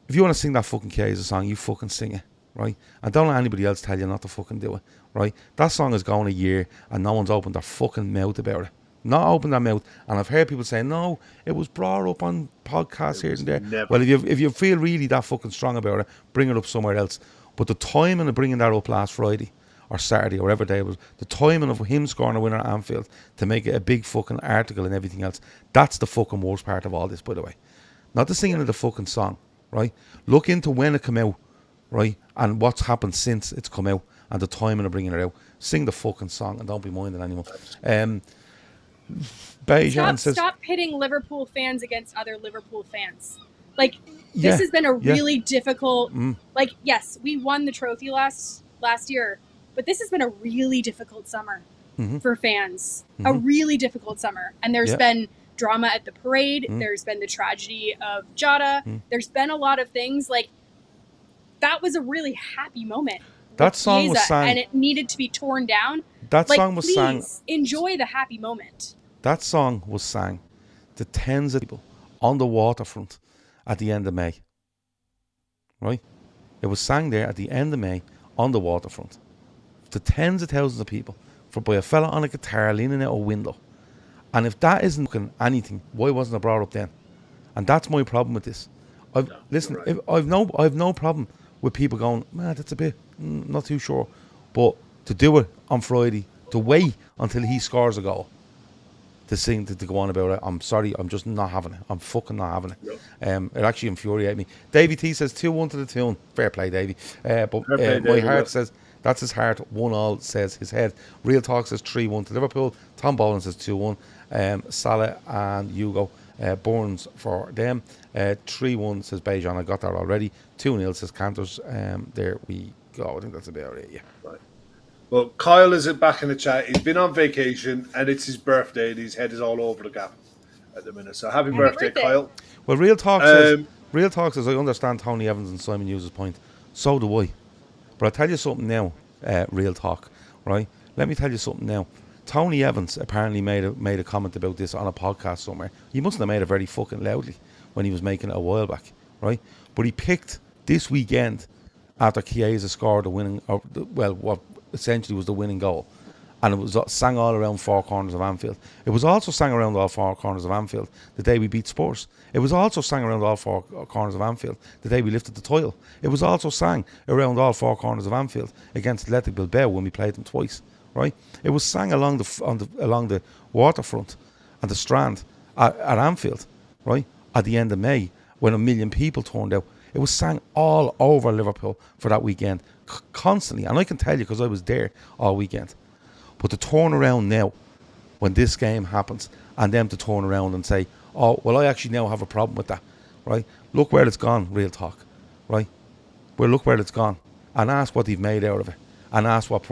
If you want to sing that fucking Chiesa song, you fucking sing it, right? And don't let anybody else tell you not to fucking do it, right? That song is going a year and no one's opened their fucking mouth about it. Not opened their mouth. And I've heard people saying, no, it was brought up on podcasts here and there. Never. Well, if you feel really that fucking strong about it, bring it up somewhere else. But the timing of bringing that up last Friday or Saturday or whatever day it was, the timing of him scoring a winner at Anfield to make it a big fucking article and everything else, that's the fucking worst part of all this, by the way. Not the singing of the fucking song. Right, look into when it came out, right, and what's happened since it's come out, and the timing of bringing it out. Sing the fucking song and don't be minding anyone. Bejan says, stop pitting Liverpool fans against other Liverpool fans. Like this has been a really difficult. Like yes, we won the trophy last year, but this has been a really difficult summer for fans. A really difficult summer, and there's been drama at the parade. There's been the tragedy of Jota. There's been a lot of things. Like that was a really happy moment. That song was sang, and it needed to be torn down. That song was sang. Enjoy the happy moment. That song was sang to tens of people on the waterfront at the end of May. Right? It was sang there at the end of May on the waterfront to tens of thousands of people by a fella on a guitar leaning out a window. And if that isn't anything, why wasn't it brought up then? And that's my problem with this. I've no problem with people going, man, that's a bit, not too sure. But to do it on Friday, to wait until he scores a goal, to go on about it, I'm sorry, I'm just not having it. I'm fucking not having it. It actually infuriates me. Davey T says 2-1 to the tune. Fair play, Davey. My heart says, that's his heart. 1-1 says his head. Real Talk says 3-1 to Liverpool. Tom Boland says 2-1. Salah and Hugo Burns for them. 3-1 says Bejan. I got that already. 2-0 says Cantors. There we go. I think that's about it. Yeah. Right. Well, Kyle is back in the chat. He's been on vacation and it's his birthday and his head is all over the gap at the minute. So happy birthday, Kyle. Well, Real Talk says I understand Tony Evans and Simon Hughes' point. So do I. But I'll tell you something now, Real Talk, right? Let me tell you something now. Tony Evans apparently made a comment about this on a podcast somewhere. He mustn't have made it very fucking loudly when he was making it a while back, right? But he picked this weekend after Chiesa scored the winning, what essentially was the winning goal. And it was sang all around four corners of Anfield. It was also sang around all four corners of Anfield the day we beat Spurs. It was also sang around all four corners of Anfield the day we lifted the title. It was also sang around all four corners of Anfield against Athletic Bilbao when we played them twice. Right? It was sang along the waterfront and the Strand at Anfield, right? At the end of May, when 1 million people turned out. It was sang all over Liverpool for that weekend, constantly. And I can tell you because I was there all weekend. But to turn around now, when this game happens, and them to turn around and say, oh, well, I actually now have a problem with that, right? Look where it's gone, Real Talk, right? Well, look where it's gone. And ask what they've made out of it. And ask what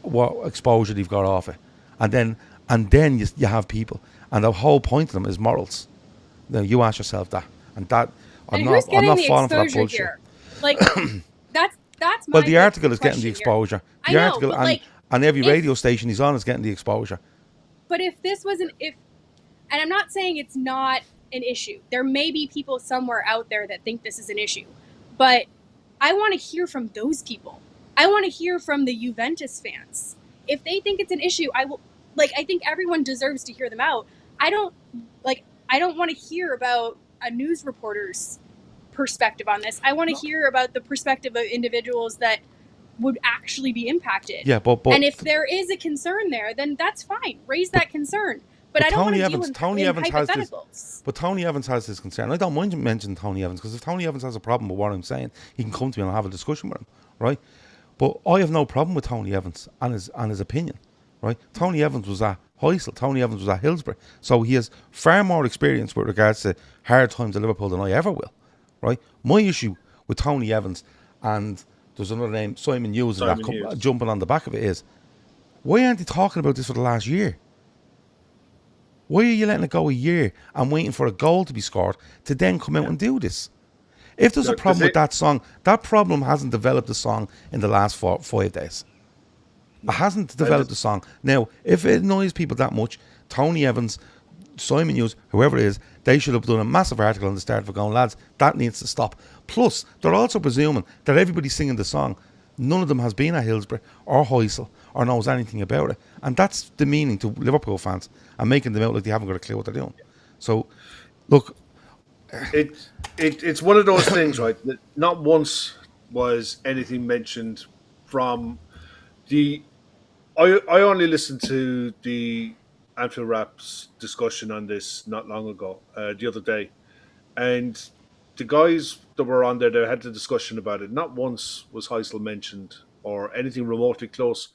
what exposure they've got off it. And then you have people. And the whole point of them is morals. Now, you ask yourself that. And that, I'm not falling for that bullshit. Here? Like, that's my well, the article is getting the exposure. The I know, article but and every radio station he's on is getting the exposure. But if this wasn't, and I'm not saying it's not an issue. There may be people somewhere out there that think this is an issue. But I want to hear from those people. I want to hear from the Juventus fans. If they think it's an issue, I think everyone deserves to hear them out. I don't want to hear about a news reporter's perspective on this. I want to hear about the perspective of individuals that would actually be impacted. Yeah, but and if there is a concern there, then that's fine. Raise that concern. But I don't want Tony to deal Evans, in Tony Evans has this. hypotheticals. But Tony Evans has this concern. I don't mind mentioning Tony Evans, because if Tony Evans has a problem with what I'm saying, he can come to me and I'll have a discussion with him, right? But I have no problem with Tony Evans and his opinion, right? Tony Evans was at Heysel. Tony Evans was at Hillsborough. So he has far more experience with regards to hard times at Liverpool than I ever will, right? My issue with Tony Evans, and there's another name, Simon Hughes, jumping on the back of it, is, why aren't they talking about this for the last year? Why are you letting it go a year and waiting for a goal to be scored to then come out and do this? If there's a problem with that song, that problem hasn't developed the song in the last 5 days. It hasn't developed the song. Now, if it annoys people that much, Tony Evans, Simon Hughes, whoever it is, they should have done a massive article on the start for going, lads, that needs to stop. Plus, they're also presuming that everybody singing the song, none of them has been at Hillsborough or Heysel or knows anything about it. And that's demeaning to Liverpool fans and making them out like they haven't got a clue what they're doing. So, look... It's one of those things, right? That not once was anything mentioned from the... I only listened to the Anfield Rap's discussion on this not long ago, the other day. And the guys that were on there, they had the discussion about it. Not once was Heysel mentioned or anything remotely close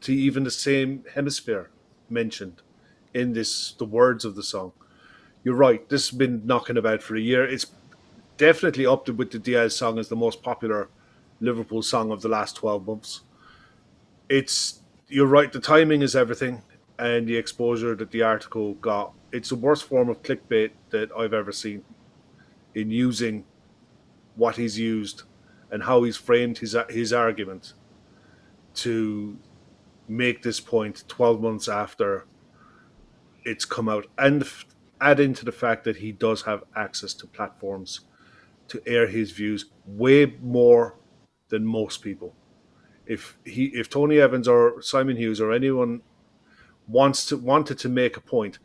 to even the same hemisphere mentioned in the words of the song. You're right, this has been knocking about for a year. It's definitely up there with the Diaz song as the most popular Liverpool song of the last 12 months. You're right, the timing is everything, and the exposure that the article got. It's the worst form of clickbait that I've ever seen in using what he's used and how he's framed his argument to make this point 12 months after it's come out, and add into the fact that he does have access to platforms to air his views way more than most people. If Tony Evans or Simon Hughes or anyone wanted to make a point,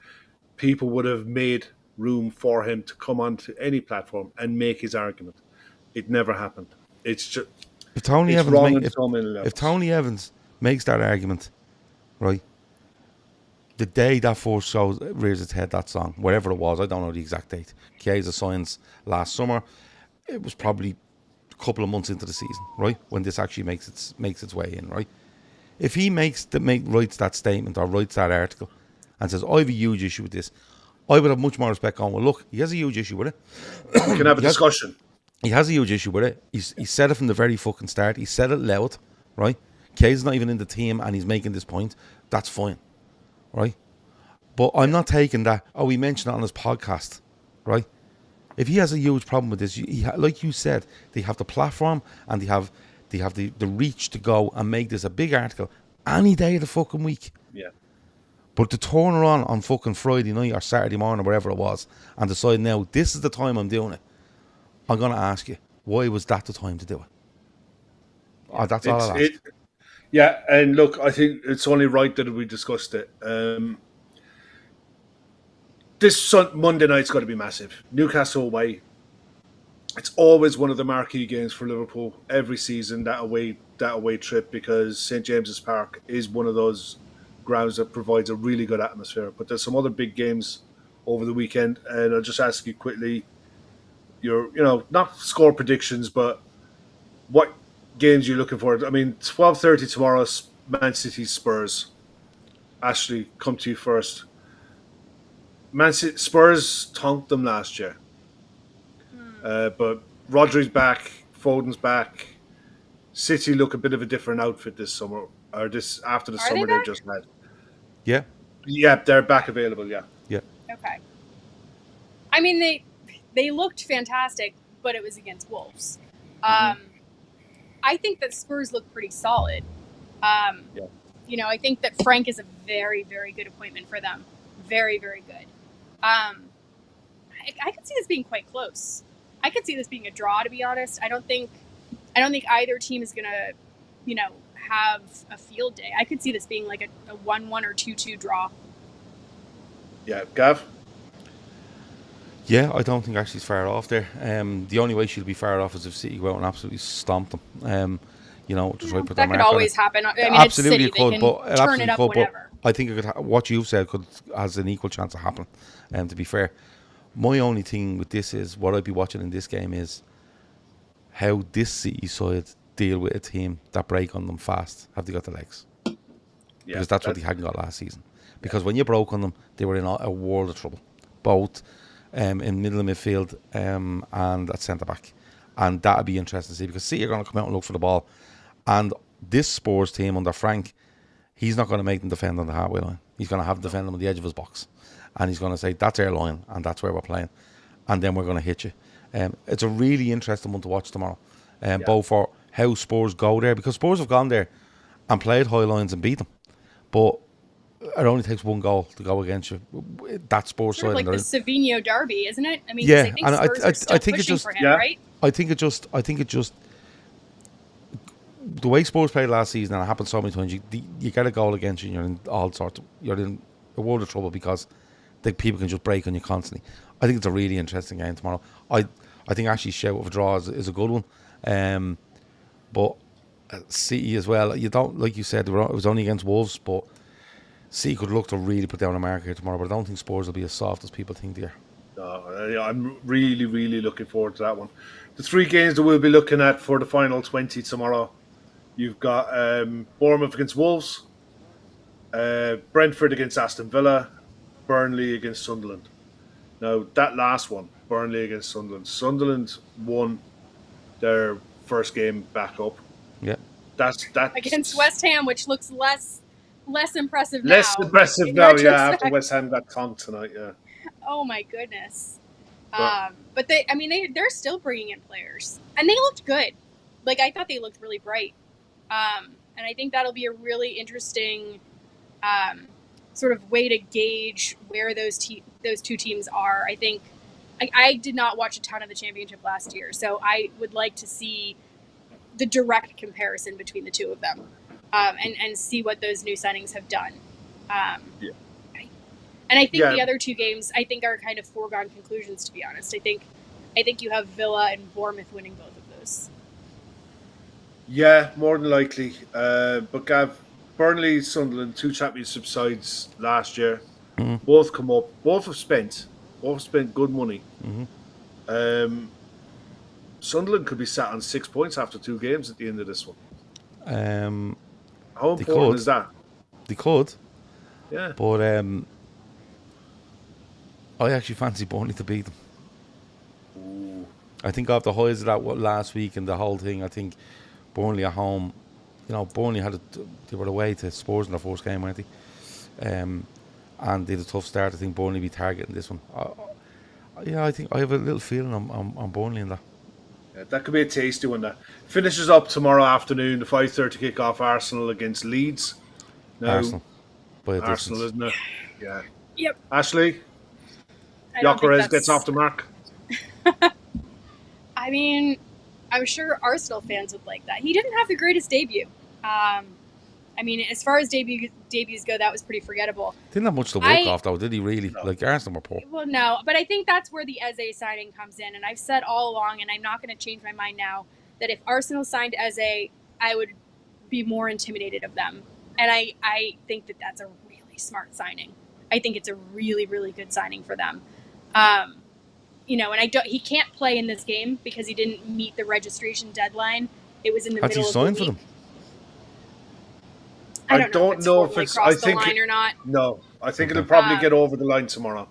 people would have made room for him to come onto any platform and make his argument. It never happened. It's just if Tony Evans makes that argument, right? The day that first show rears its head, that song, wherever it was, I don't know the exact date. Chiesa signs last summer. It was probably a couple of months into the season, right, when this actually makes its way in, right? If he writes that statement or writes that article and says, I have a huge issue with this, I would have much more respect going, well, look, he has a huge issue with it. We can have a discussion. He has a huge issue with it. He said it from the very fucking start. He said it loud, right? Kay's not even in the team and he's making this point. That's fine, right? But I'm not taking that, he mentioned it on his podcast, right? If he has a huge problem with this, like you said, they have the platform and they have the reach to go and make this a big article any day of the fucking week. Yeah. But to turn her on fucking Friday night or Saturday morning or wherever it was and decide now, this is the time I'm doing it, I'm going to ask you, why was that the time to do it? That's all I'll ask. Yeah, and look, I think it's only right that we discussed it. This Monday night's got to be massive. Newcastle away. It's always one of the marquee games for Liverpool every season, that away trip, because St James's Park is one of those grounds that provides a really good atmosphere. But there's some other big games over the weekend, and I'll just ask you quickly your, not score predictions, but what games you're looking for. I mean, 12:30 tomorrow, Man City Spurs. Ashley, come to you first. Man City Spurs tonked them last year, but Rodri's back, Foden's back. City look a bit of a different outfit this summer, or this after the summer they've just had. Yeah, they're back available. Yeah. Okay. I mean, they looked fantastic, but it was against Wolves. I think that Spurs look pretty solid. I think that Frank is a very, very good appointment for them. Very, very good. I could see this being quite close. I could see this being a draw, to be honest. I don't think either team is gonna, have a field day. I could see this being like a 1-1 or 2-2 draw. Yeah, Gav? Yeah, I don't think Ashley's far off there. The only way she'll be far off is if City go out and absolutely stomp them. Just put that could always happen. I mean, absolutely it's City. They can turn it up whenever. I think what you've said has an equal chance of happening. To be fair, my only thing with this is what I'd be watching in this game is how this City side deal with a team that break on them fast. Have they got the legs? Yeah, Because that's what they hadn't got last season. Because when you broke on them, they were in a world of trouble, both in middle of midfield and at centre back, and that'd be interesting to see because City are going to come out and look for the ball, and this Spurs team under Frank, he's not going to make them defend on the halfway line. He's going to have them defend them on the edge of his box, and he's going to say that's our line and that's where we're playing, and then we're going to hit you. It's a really interesting one to watch tomorrow, both for how Spurs go there, because Spurs have gone there and played high lines and beat them, but it only takes one goal to go against you. That Spurs Sort of side, like the Savinho derby, isn't it? I mean, Yeah, 'cause I think and Spurs are still I think it pushing just- for him, Yeah. right? I think it just the way Spurs played last season, and it happened so many times. You get a goal against you, and you're in all sorts. You're in a world of trouble because the people can just break on you constantly. I think it's a really interesting game tomorrow. I think actually shout of a draw is a good one, but City as well. You don't, like you said, it was only against Wolves, but City could look to really put down a mark here tomorrow. But I don't think Spurs will be as soft as people think they are. I'm really, really looking forward to that one. The 3 games that we'll be looking at for the final 20 tomorrow, you've got Bournemouth against Wolves, Brentford against Aston Villa, Burnley against Sunderland. Now, that last one, Burnley against Sunderland, Sunderland won their first game back up. Yeah. That's Against West Ham, which looks less impressive less now. impressive in now, yeah, retrospect. after West Ham got conked tonight, yeah. Oh my goodness. But- But they're still bringing in players, and they looked good. Like, I thought they looked really bright. And I think that'll be a really interesting sort of way to gauge where those two teams are. I think I did not watch a ton of the championship last year, so I would like to see the direct comparison between the two of them, and see what those new signings have done. And I think the other 2 games, I think, are kind of foregone conclusions, to be honest. I think you have Villa and Bournemouth winning both of those. Yeah, more than likely. But Gav, Burnley, Sunderland, 2 championship sides last year, both come up. Both have spent good money. Sunderland could be sat on 6 points after 2 games at the end of this one. How important is that? They could, Yeah. but I actually fancy Burnley to beat them. Ooh. I think after the highs of that last week and the whole thing, I think Burnley at home, Burnley they were away to Spurs in their first game, weren't they? And they had a tough start. I think Burnley be targeting this one. I think I have a little feeling on Burnley in that. Yeah, that could be a tasty one. That finishes up tomorrow afternoon, the 5:30 kickoff. Arsenal against Leeds. Now, Arsenal, by a Arsenal, distance. isn't it? Yeah. Yep. Ashley, I don't think Gyökeres that's- gets off the mark. I mean, I'm sure Arsenal fans would like that. He didn't have the greatest debut. I mean, as far as debuts go, that was pretty forgettable. Didn't have much to work off though, did he? Really? No. Like Arsenal were poor. Well, no, but I think that's where the Eze signing comes in. And I've said all along, and I'm not going to change my mind now, that if Arsenal signed Eze, I would be more intimidated of them. And I think that that's a really smart signing. I think it's a really, really good signing for them. And he can't play in this game because he didn't meet the registration deadline. It was in the Has he middle of the signed week. for them? I don't know if it's- crossed I think the line or not. No, I think Okay. it'll probably get over the line tomorrow.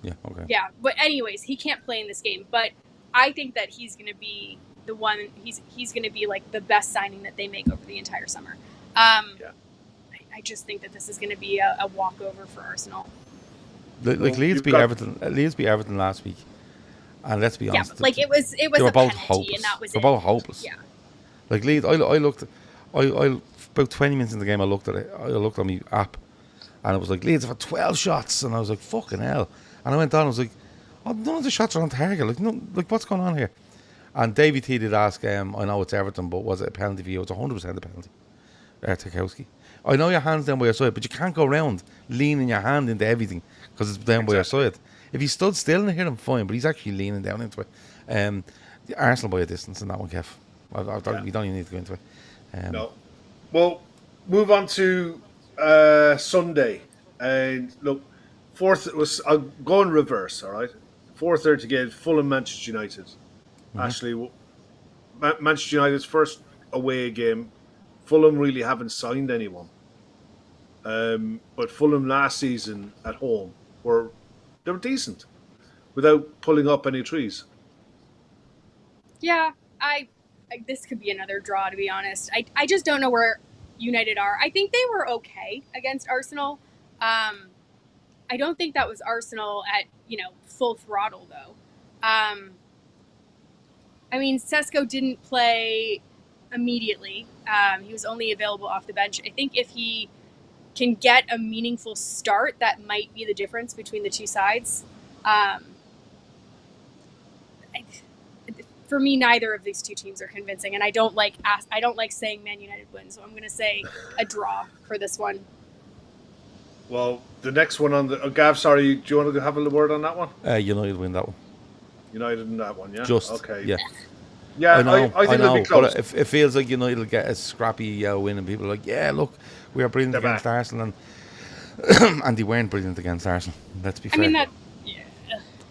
Yeah. Okay. Yeah, but anyways, he can't play in this game. But I think that he's going to be the one. He's going to be like the best signing that they make over the entire summer. I just think that this is going to be a walkover for Arsenal. Like Well, Leeds you've beat got- Everton. Leeds beat Everton last week, and let's be Yeah, honest, but like it was they a were both penalty, hopeless. and that was They it. were both hopeless. Yeah. Like Leeds, I looked. I about 20 minutes in the game, I looked at it. I looked on my app, and it was like Leeds have had 12 shots, and I was like, "Fucking hell!" And I went down. I was like, "Oh, none of the shots are on target. Like, no, like what's going on here?" And Davey T did ask, I know it's Everton, but was it a penalty for you? It's 100% a penalty. Tarkowski. I know your hand's down by your side, but you can't go around leaning your hand into everything because it's down by your side. If he stood still and hit him, fine, but he's actually leaning down into it. The Arsenal by a distance in that one, Kev. We don't even need to go into it. No. Well, move on to Sunday, and look, fourth it was. I'll go in reverse. All right, 4:30 game. Fulham Manchester United. Actually, Manchester United's first away game. Fulham really haven't signed anyone. But Fulham last season at home were decent without pulling up any trees. Yeah, this could be another draw, to be honest. I just don't know where United are. I think they were okay against Arsenal. I don't think that was Arsenal at, full throttle, though. I mean, Sesko didn't play immediately. He was only available off the bench. I think if he can get a meaningful start, that might be the difference between the two sides. For me, neither of these two teams are convincing, and I don't like saying Man United wins, so I'm going to say a draw for this one. Well, the next one on the Gav, sorry, do you want to have a word on that one? United win that one. United in that one, yeah. Just okay, yeah. Yeah, I think it'll be close. But it feels like United will get a scrappy win, and people are like, yeah, look, we are brilliant against Arsenal, and they weren't brilliant against Arsenal. Let's be fair. I mean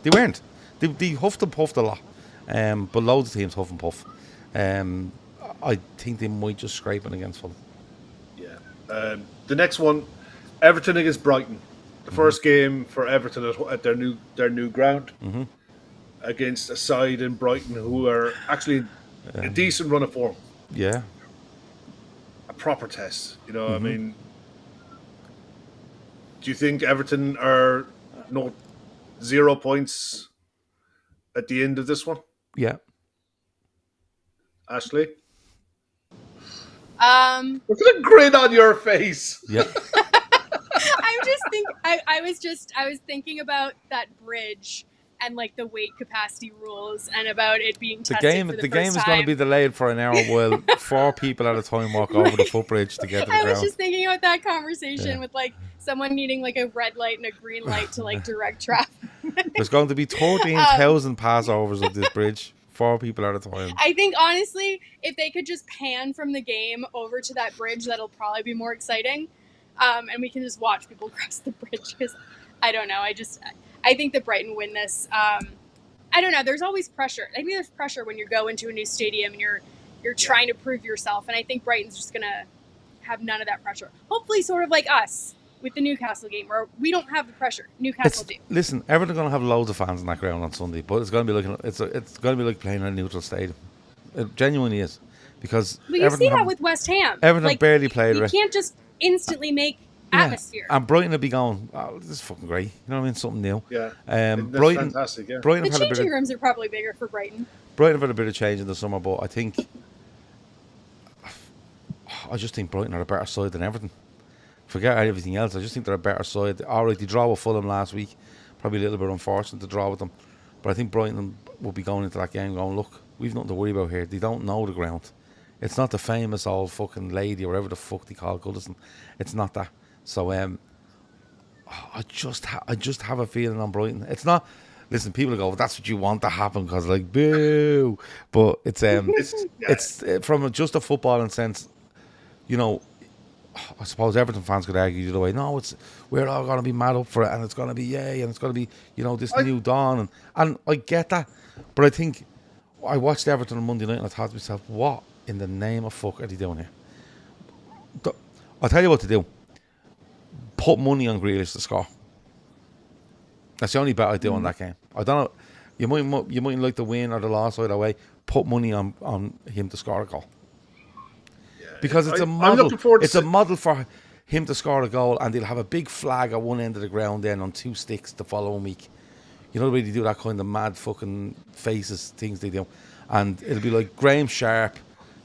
they weren't. They huffed and puffed a lot, but loads of teams huff and puff. I think they might just scrape it against Fulham. Yeah. The next one, Everton against Brighton. The first game for Everton at their new ground. Against a side in Brighton who are actually a decent run of form. Yeah. A proper test. I mean, do you think Everton are 0 points at the end of this one? Yeah. Ashley? Look at the grin on your face. Yeah. I was thinking about that bridge and like the weight capacity rules and about it being tested the game is going to be delayed for an hour while 4 people at a time walk over the footbridge to get to the ground. I was just thinking about that conversation with like someone needing like a red light and a green light to like direct traffic. There's going to be 13,000 passovers of this bridge. 4 people at a time. I think honestly, if they could just pan from the game over to that bridge, that'll probably be more exciting. And we can just watch people cross the bridge because I don't know. I think that Brighton win this. I don't know. There's always pressure. I think there's pressure when you go into a new stadium and you're trying to prove yourself. And I think Brighton's just gonna have none of that pressure. Hopefully, sort of like us with the Newcastle game, where we don't have the pressure. Newcastle do. Listen, Everton are going to have loads of fans in that ground on Sunday, but it's going to be it's going to be like playing in a neutral stadium. It genuinely is, because well, you see that with West Ham. Everton have barely played. You can't just instantly make atmosphere. And Brighton will be going, oh, this is fucking great. You know what I mean? Something new. Yeah. Brighton, fantastic, yeah. Brighton the changing rooms are probably bigger for Brighton. Brighton have had a bit of change in the summer, but I just think Brighton are a better side than Everton. Forget everything else. I just think they're a better side. All right, they draw with Fulham last week. Probably a little bit unfortunate to draw with them. But I think Brighton will be going into that game going, look, we've nothing to worry about here. They don't know the ground. It's not the famous old fucking lady or whatever the fuck they call Goodison. It's not that. So I just have a feeling on Brighton. It's not. Listen, people go, well, that's what you want to happen because like boo. But it's from just a footballing sense. You know, I suppose Everton fans could argue the other way. No, we're all going to be mad up for it, and it's going to be yay, and it's going to be this new dawn, and I get that, but I think I watched Everton on Monday night and I thought to myself, what in the name of fuck are they doing here? I'll tell you what to do. Put money on Grealish to score. That's the only bet I do on that game. I don't know. You might like the win or the loss either way. Put money on him to score a goal. Because it's a model. It's a model for him to score a goal, and they'll have a big flag at one end of the ground then on 2 sticks the following week. You know the way they do that kind of mad fucking faces things they do, and it'll be like Graham Sharp,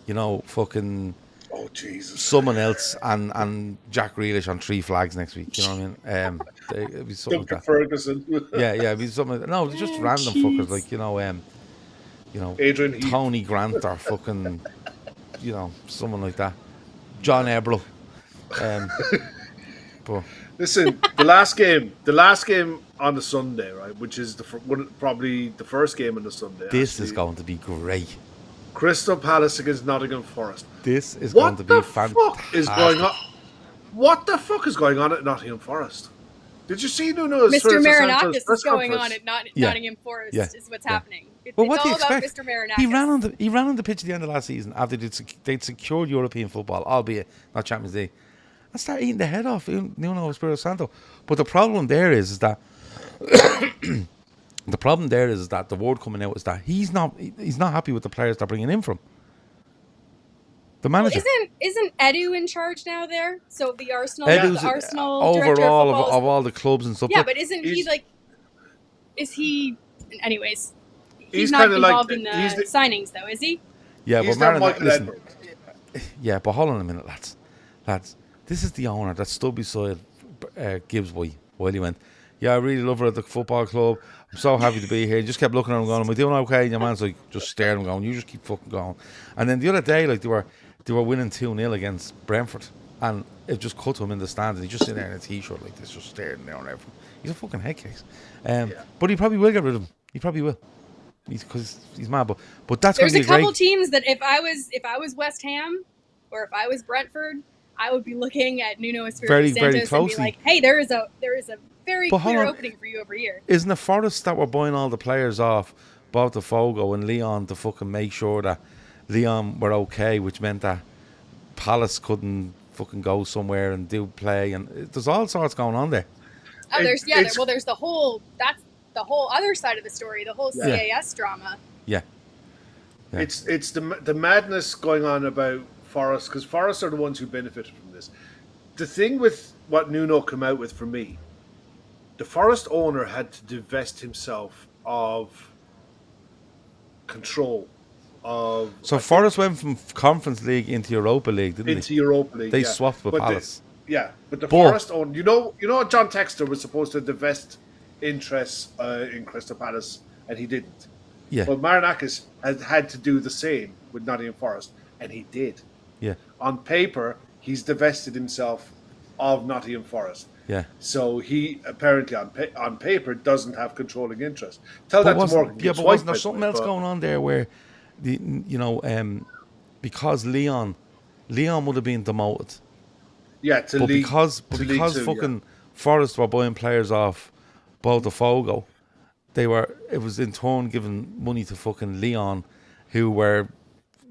fucking. Oh Jesus! Someone else and Jack Grealish on 3 flags next week. You know what I mean? It'd be something Duncan like that. Ferguson. Yeah, it'd be something. No, just random fuckers like Adrian Tony Grant or fucking. Someone like that. John Eberle. But listen, the last game on the Sunday, right, which is probably the first game on the Sunday. This is going to be great. Crystal Palace against Nottingham Forest. This is going to be fantastic. What the fuck is going on? What the fuck is going on at Nottingham Forest? Did you see Nuno's Mr. Santos Marinakis press is going on conference? at Yeah. Nottingham Forest Yeah. is what's Yeah. happening. Well, It's what do you all about expect? Mr. Marinakis. He ran on the pitch at the end of last season after they'd secured European football, albeit not Champions League, and start eating the head off Nuno Espirito Santo. But the problem there is that the word coming out is that he's not happy with the players they're bringing in from the Well, manager. isn't Edu in charge now there? So the Arsenal, Edu's the Arsenal director overall of football. of all the clubs and stuff. Yeah, but isn't he he's- like? Is he? Anyways, he's He's not kinda like involved the- in the he's the- signings, though, is he? Yeah, He's but not Marin, Michael listen. Edwards. Yeah, but hold on a minute, lads. This is the owner that stood beside Gibbs while he went. Yeah, I really love her at the football club. I'm so happy to be here. Just kept looking at him going, am I doing okay? And your man's like, just staring at him going, you just keep fucking going. And then the other day, like, they were winning 2-0 against Brentford. And it just cut to him in the stand. And he just sitting there in a t-shirt like this, just staring there and everything. He's a fucking head case. But he probably will get rid of him. He probably will. Because he's mad. But that's going There's to be a couple teams that if I was West Ham or if I was Brentford, I would be looking at Nuno Espirito Very, Santos very and closely. be like, hey, there is a very But hold clear on. opening for you over here. Isn't it Forest that were buying all the players off Botafogo and Leon to fucking make sure that Leon were okay, which meant that Palace couldn't fucking go somewhere and do play, and there's all sorts going on there. Oh, there's it's- there's the whole other side of the story, the whole CAS drama. Yeah. Yeah. It's the madness going on about Forest, because Forest are the ones who benefited from this. The thing with what Nuno came out with for me, the Forest owner had to divest himself of control of. So Forest went from Conference League into Europa League, didn't into they? Europa League. They yeah. swapped with But Palace. but the But- Forest owned. You know, John Textor was supposed to divest interests in Crystal Palace, and he didn't. Yeah. But Marinakis had to do the same with Nottingham Forest, and he did. Yeah. On paper, he's divested himself of Nottingham Forest. Yeah. So he apparently on paper doesn't have controlling interest. Tell But that to wasn't, Morgan. yeah, Gibbs but White, wasn't there by the something way, else but- going on there where, because Leon would have been demoted, Yeah, to but League, because to League Two, fucking Forest were buying players off Botafogo, it was in turn giving money to fucking Leon, who were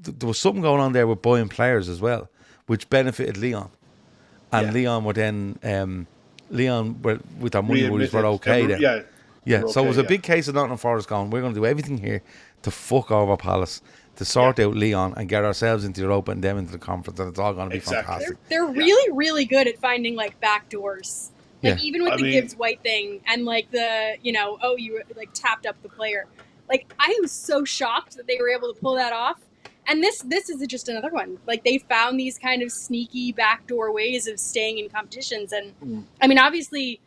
there was something going on there with buying players as well, which benefited Leon, and Yeah. Leon were then Leon were with their money worries were readmitted. okay then. Yeah, Yeah, We're so it was a okay, big case of Nottingham Forest going, we're going to do everything here to fuck over Palace, to sort out Leon and get ourselves into Europa and them into the conference, and it's all going to be Exactly. fantastic. They're really, really good at finding like backdoors. Like Yeah. even with I the mean- Gibbs White thing and like the, you like tapped up the player. Like I am so shocked that they were able to pull that off. And this is just another one. Like they found these kind of sneaky backdoor ways of staying in competitions. And I mean, obviously,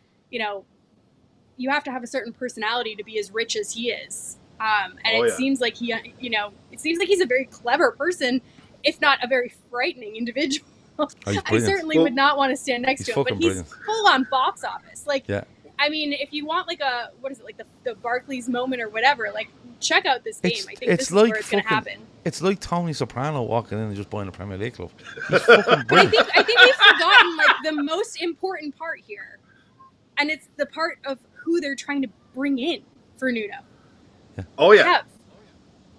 you have to have a certain personality to be as rich as he is. And Oh, it yeah. seems like it seems like he's a very clever person, if not a very frightening individual. Oh, he's I brilliant. certainly would not want to stand next He's to him, but fucking he's brilliant. full on box office. Like, Yeah. I mean, if you want like the Barclays moment or whatever, like check out this game. I think this is where it's going to happen. It's like Tony Soprano walking in and just buying a Premier League club. He's fucking But I brilliant. think we've forgotten like the most important part here, and it's the part of who they're trying to bring in for Nuno. Oh yeah. Kev,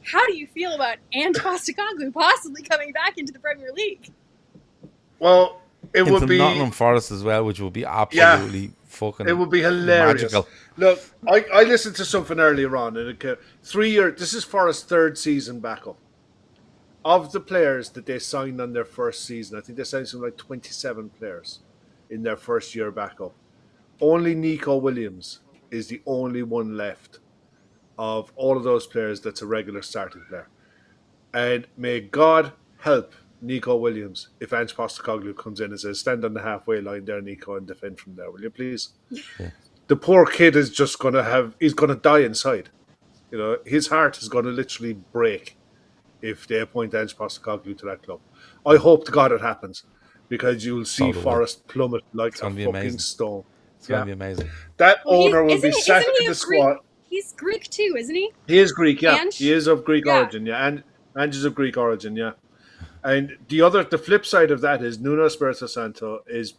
how do you feel about Ange Postecoglou possibly coming back into the Premier League? Well, it Into would be Nottingham Forest as well, which would be absolutely fucking it would be hilarious. magical. Look, I listened to something earlier on, and it 3 year. This is Forest's third season back up. Of the players that they signed on their first season, I think they signed something like 27 players in their first year back up. Only Nico Williams is the only one left of all of those players that's a regular starting player. And may God help Nico Williams if Ange Postecoglou comes in and says, stand on the halfway line there, Nico, and defend from there, will you please? Yeah. The poor kid is just going to he's going to die inside. His heart is going to literally break if they appoint Ange Postecoglou to that club. I hope to God it happens, because you'll see So do I. Forest plummet like a gonna be fucking amazing. stone. It's going to be amazing. That Well, owner will be isn't sat he in a the Greek? squad. He's Greek too, isn't he? He is Greek, yeah. Ange? He is of Greek Yeah. origin, yeah. And Ange is of Greek origin, yeah. And the flip side of that is Nuno Espirito Santo is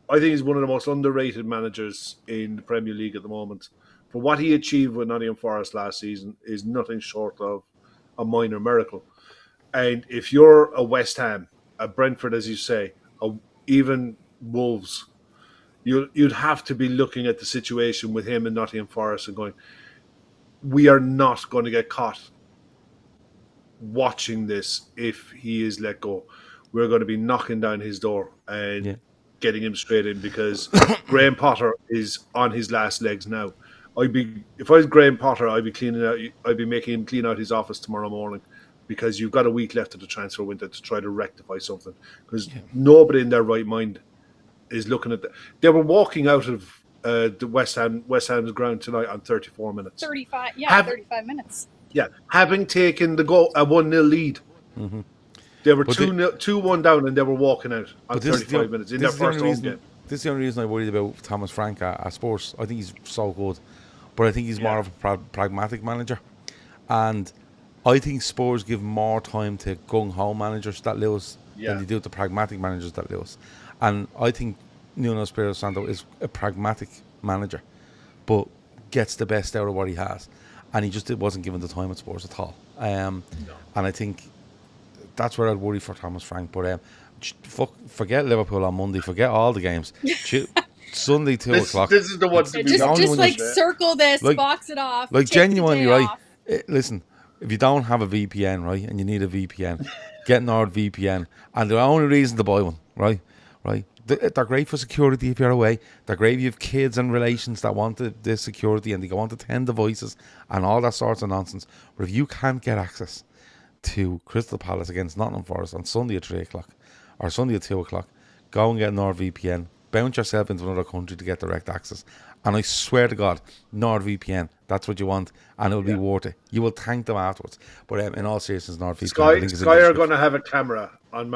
I think he's one of the most underrated managers in the Premier League at the moment. For what he achieved with Nottingham Forest last season is nothing short of a minor miracle. And if you're a West Ham, a Brentford, as you say, even Wolves, you'd have to be looking at the situation with him in Nottingham Forest and going, we are not going to get caught watching this if he is let go. We're going to be knocking down his door and getting him straight in because Graham Potter is on his last legs now. If I was Graham Potter, I'd be making him clean out his office tomorrow morning because you've got a week left of the transfer window to try to rectify something because nobody in their right mind is looking at that. They were walking out of the West Ham's ground tonight on 34 minutes. 35 minutes. Yeah, having taken the goal a 1-0 lead. Mm-hmm. They were 2-1 down and they were walking out on 35 minutes in their first home game. This is the only reason I worried about Thomas Frank at Spurs. I think he's so good, but I think he's more of a pragmatic manager. And I think Spurs give more time to gung-ho managers that Lewis than they do to pragmatic managers that Lewis. And I think Nuno Espirito Santo is a pragmatic manager, but gets the best out of what he has. And he just wasn't given the time at Spurs at all. And I think that's where I'd worry for Thomas Frank. But forget Liverpool on Monday. Forget all the games. Sunday, 2 o'clock. This is the one to be just like circle this, box it off. Like genuinely, right? Listen, if you don't have a VPN, right, and you need a VPN, get NordVPN. And the only reason to buy one, right? They're great for security if you're away. They're great if you have kids and relations that want the security and they go on to 10 devices and all that sorts of nonsense. But if you can't get access to Crystal Palace against Nottingham Forest on Sunday at 3 o'clock or Sunday at 2 o'clock, go and get NordVPN. Bounce yourself into another country to get direct access. And I swear to God, NordVPN, that's what you want, and it'll be worth it. You will thank them afterwards. But in all seriousness, NordVPN. Sky are going to have a camera on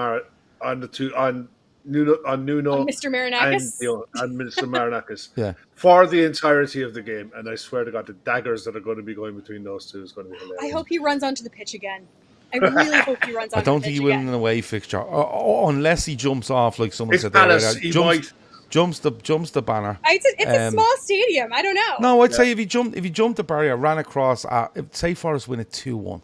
Nuno on Mr. Marinakis and Mr. Marinakis for the entirety of the game, and I swear to God, the daggers that are going to be going between those two is going to be hilarious. I hope he runs onto the pitch again. I really hope he runs onto the pitch again. I don't think he will in an away fixture, unless he jumps off like someone said Palace, there. Jumps the banner. It's a small stadium. I don't know. No, I'd say if he jumped the barrier, ran across, say Forest win it 2-1,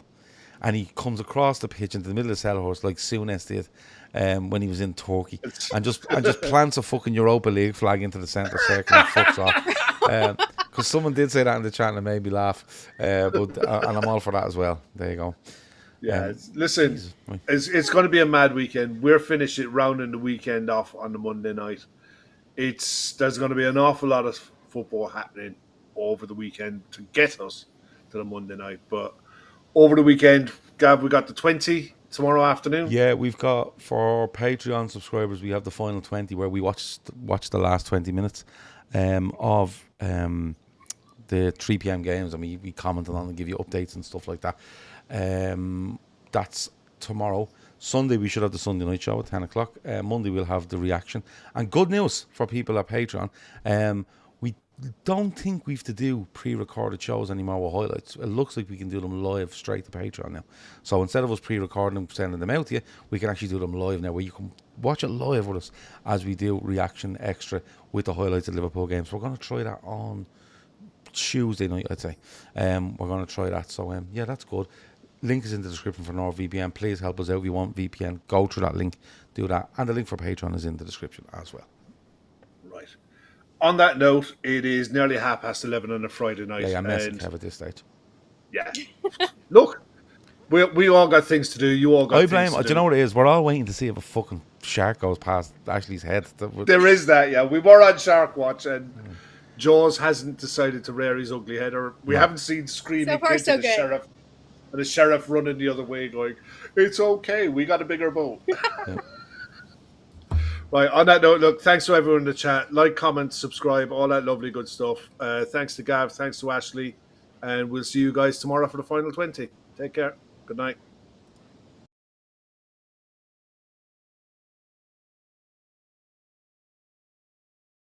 and he comes across the pitch into the middle of Selhurst like Souness did. When he was in Turkey, and just plants a fucking Europa League flag into the centre circle and fucks off. Because someone did say that in the chat and it made me laugh. And I'm all for that as well. There you go. Yeah, listen, it's going to be a mad weekend. We're finishing rounding the weekend off on the Monday night. There's going to be an awful lot of football happening over the weekend to get us to the Monday night. But over the weekend, Gav, we got the 20. Tomorrow afternoon? Yeah, we've got, for Patreon subscribers, we have the final 20 where we watch the last 20 minutes of the 3 p.m. games, and we comment on and give you updates and stuff like that. That's tomorrow. Sunday, we should have the Sunday night show at 10 o'clock. Monday, we'll have the reaction. And good news for people at Patreon. We don't think we have to do pre-recorded shows anymore with highlights. It looks like we can do them live straight to Patreon now. So instead of us pre-recording them, sending them out to you, we can actually do them live now, where you can watch it live with us as we do reaction extra with the highlights of Liverpool games. We're going to try that on Tuesday night, I'd say. We're going to try that. So yeah, that's good. Link is in the description for NordVPN. Please help us out if you want VPN. Go through that link, do that. And the link for Patreon is in the description as well. Right. On that note, it is nearly 11:30 on a Friday night. Yeah, I'm messing Kev at this stage. Yeah. Look, we all got things to do. You all got things to do. Do you know what it is? We're all waiting to see if a fucking shark goes past Ashley's head. There is that, yeah. We were on Shark Watch, and Jaws hasn't decided to rear his ugly head. Or we haven't seen screaming so far, kids and the sheriff running the other way going, it's okay, we got a bigger boat. Right, on that note, look, thanks to everyone in the chat. Like, comment, subscribe, all that lovely good stuff. Thanks to Gav, thanks to Ashley, and we'll see you guys tomorrow for the final 20. Take care. Good night.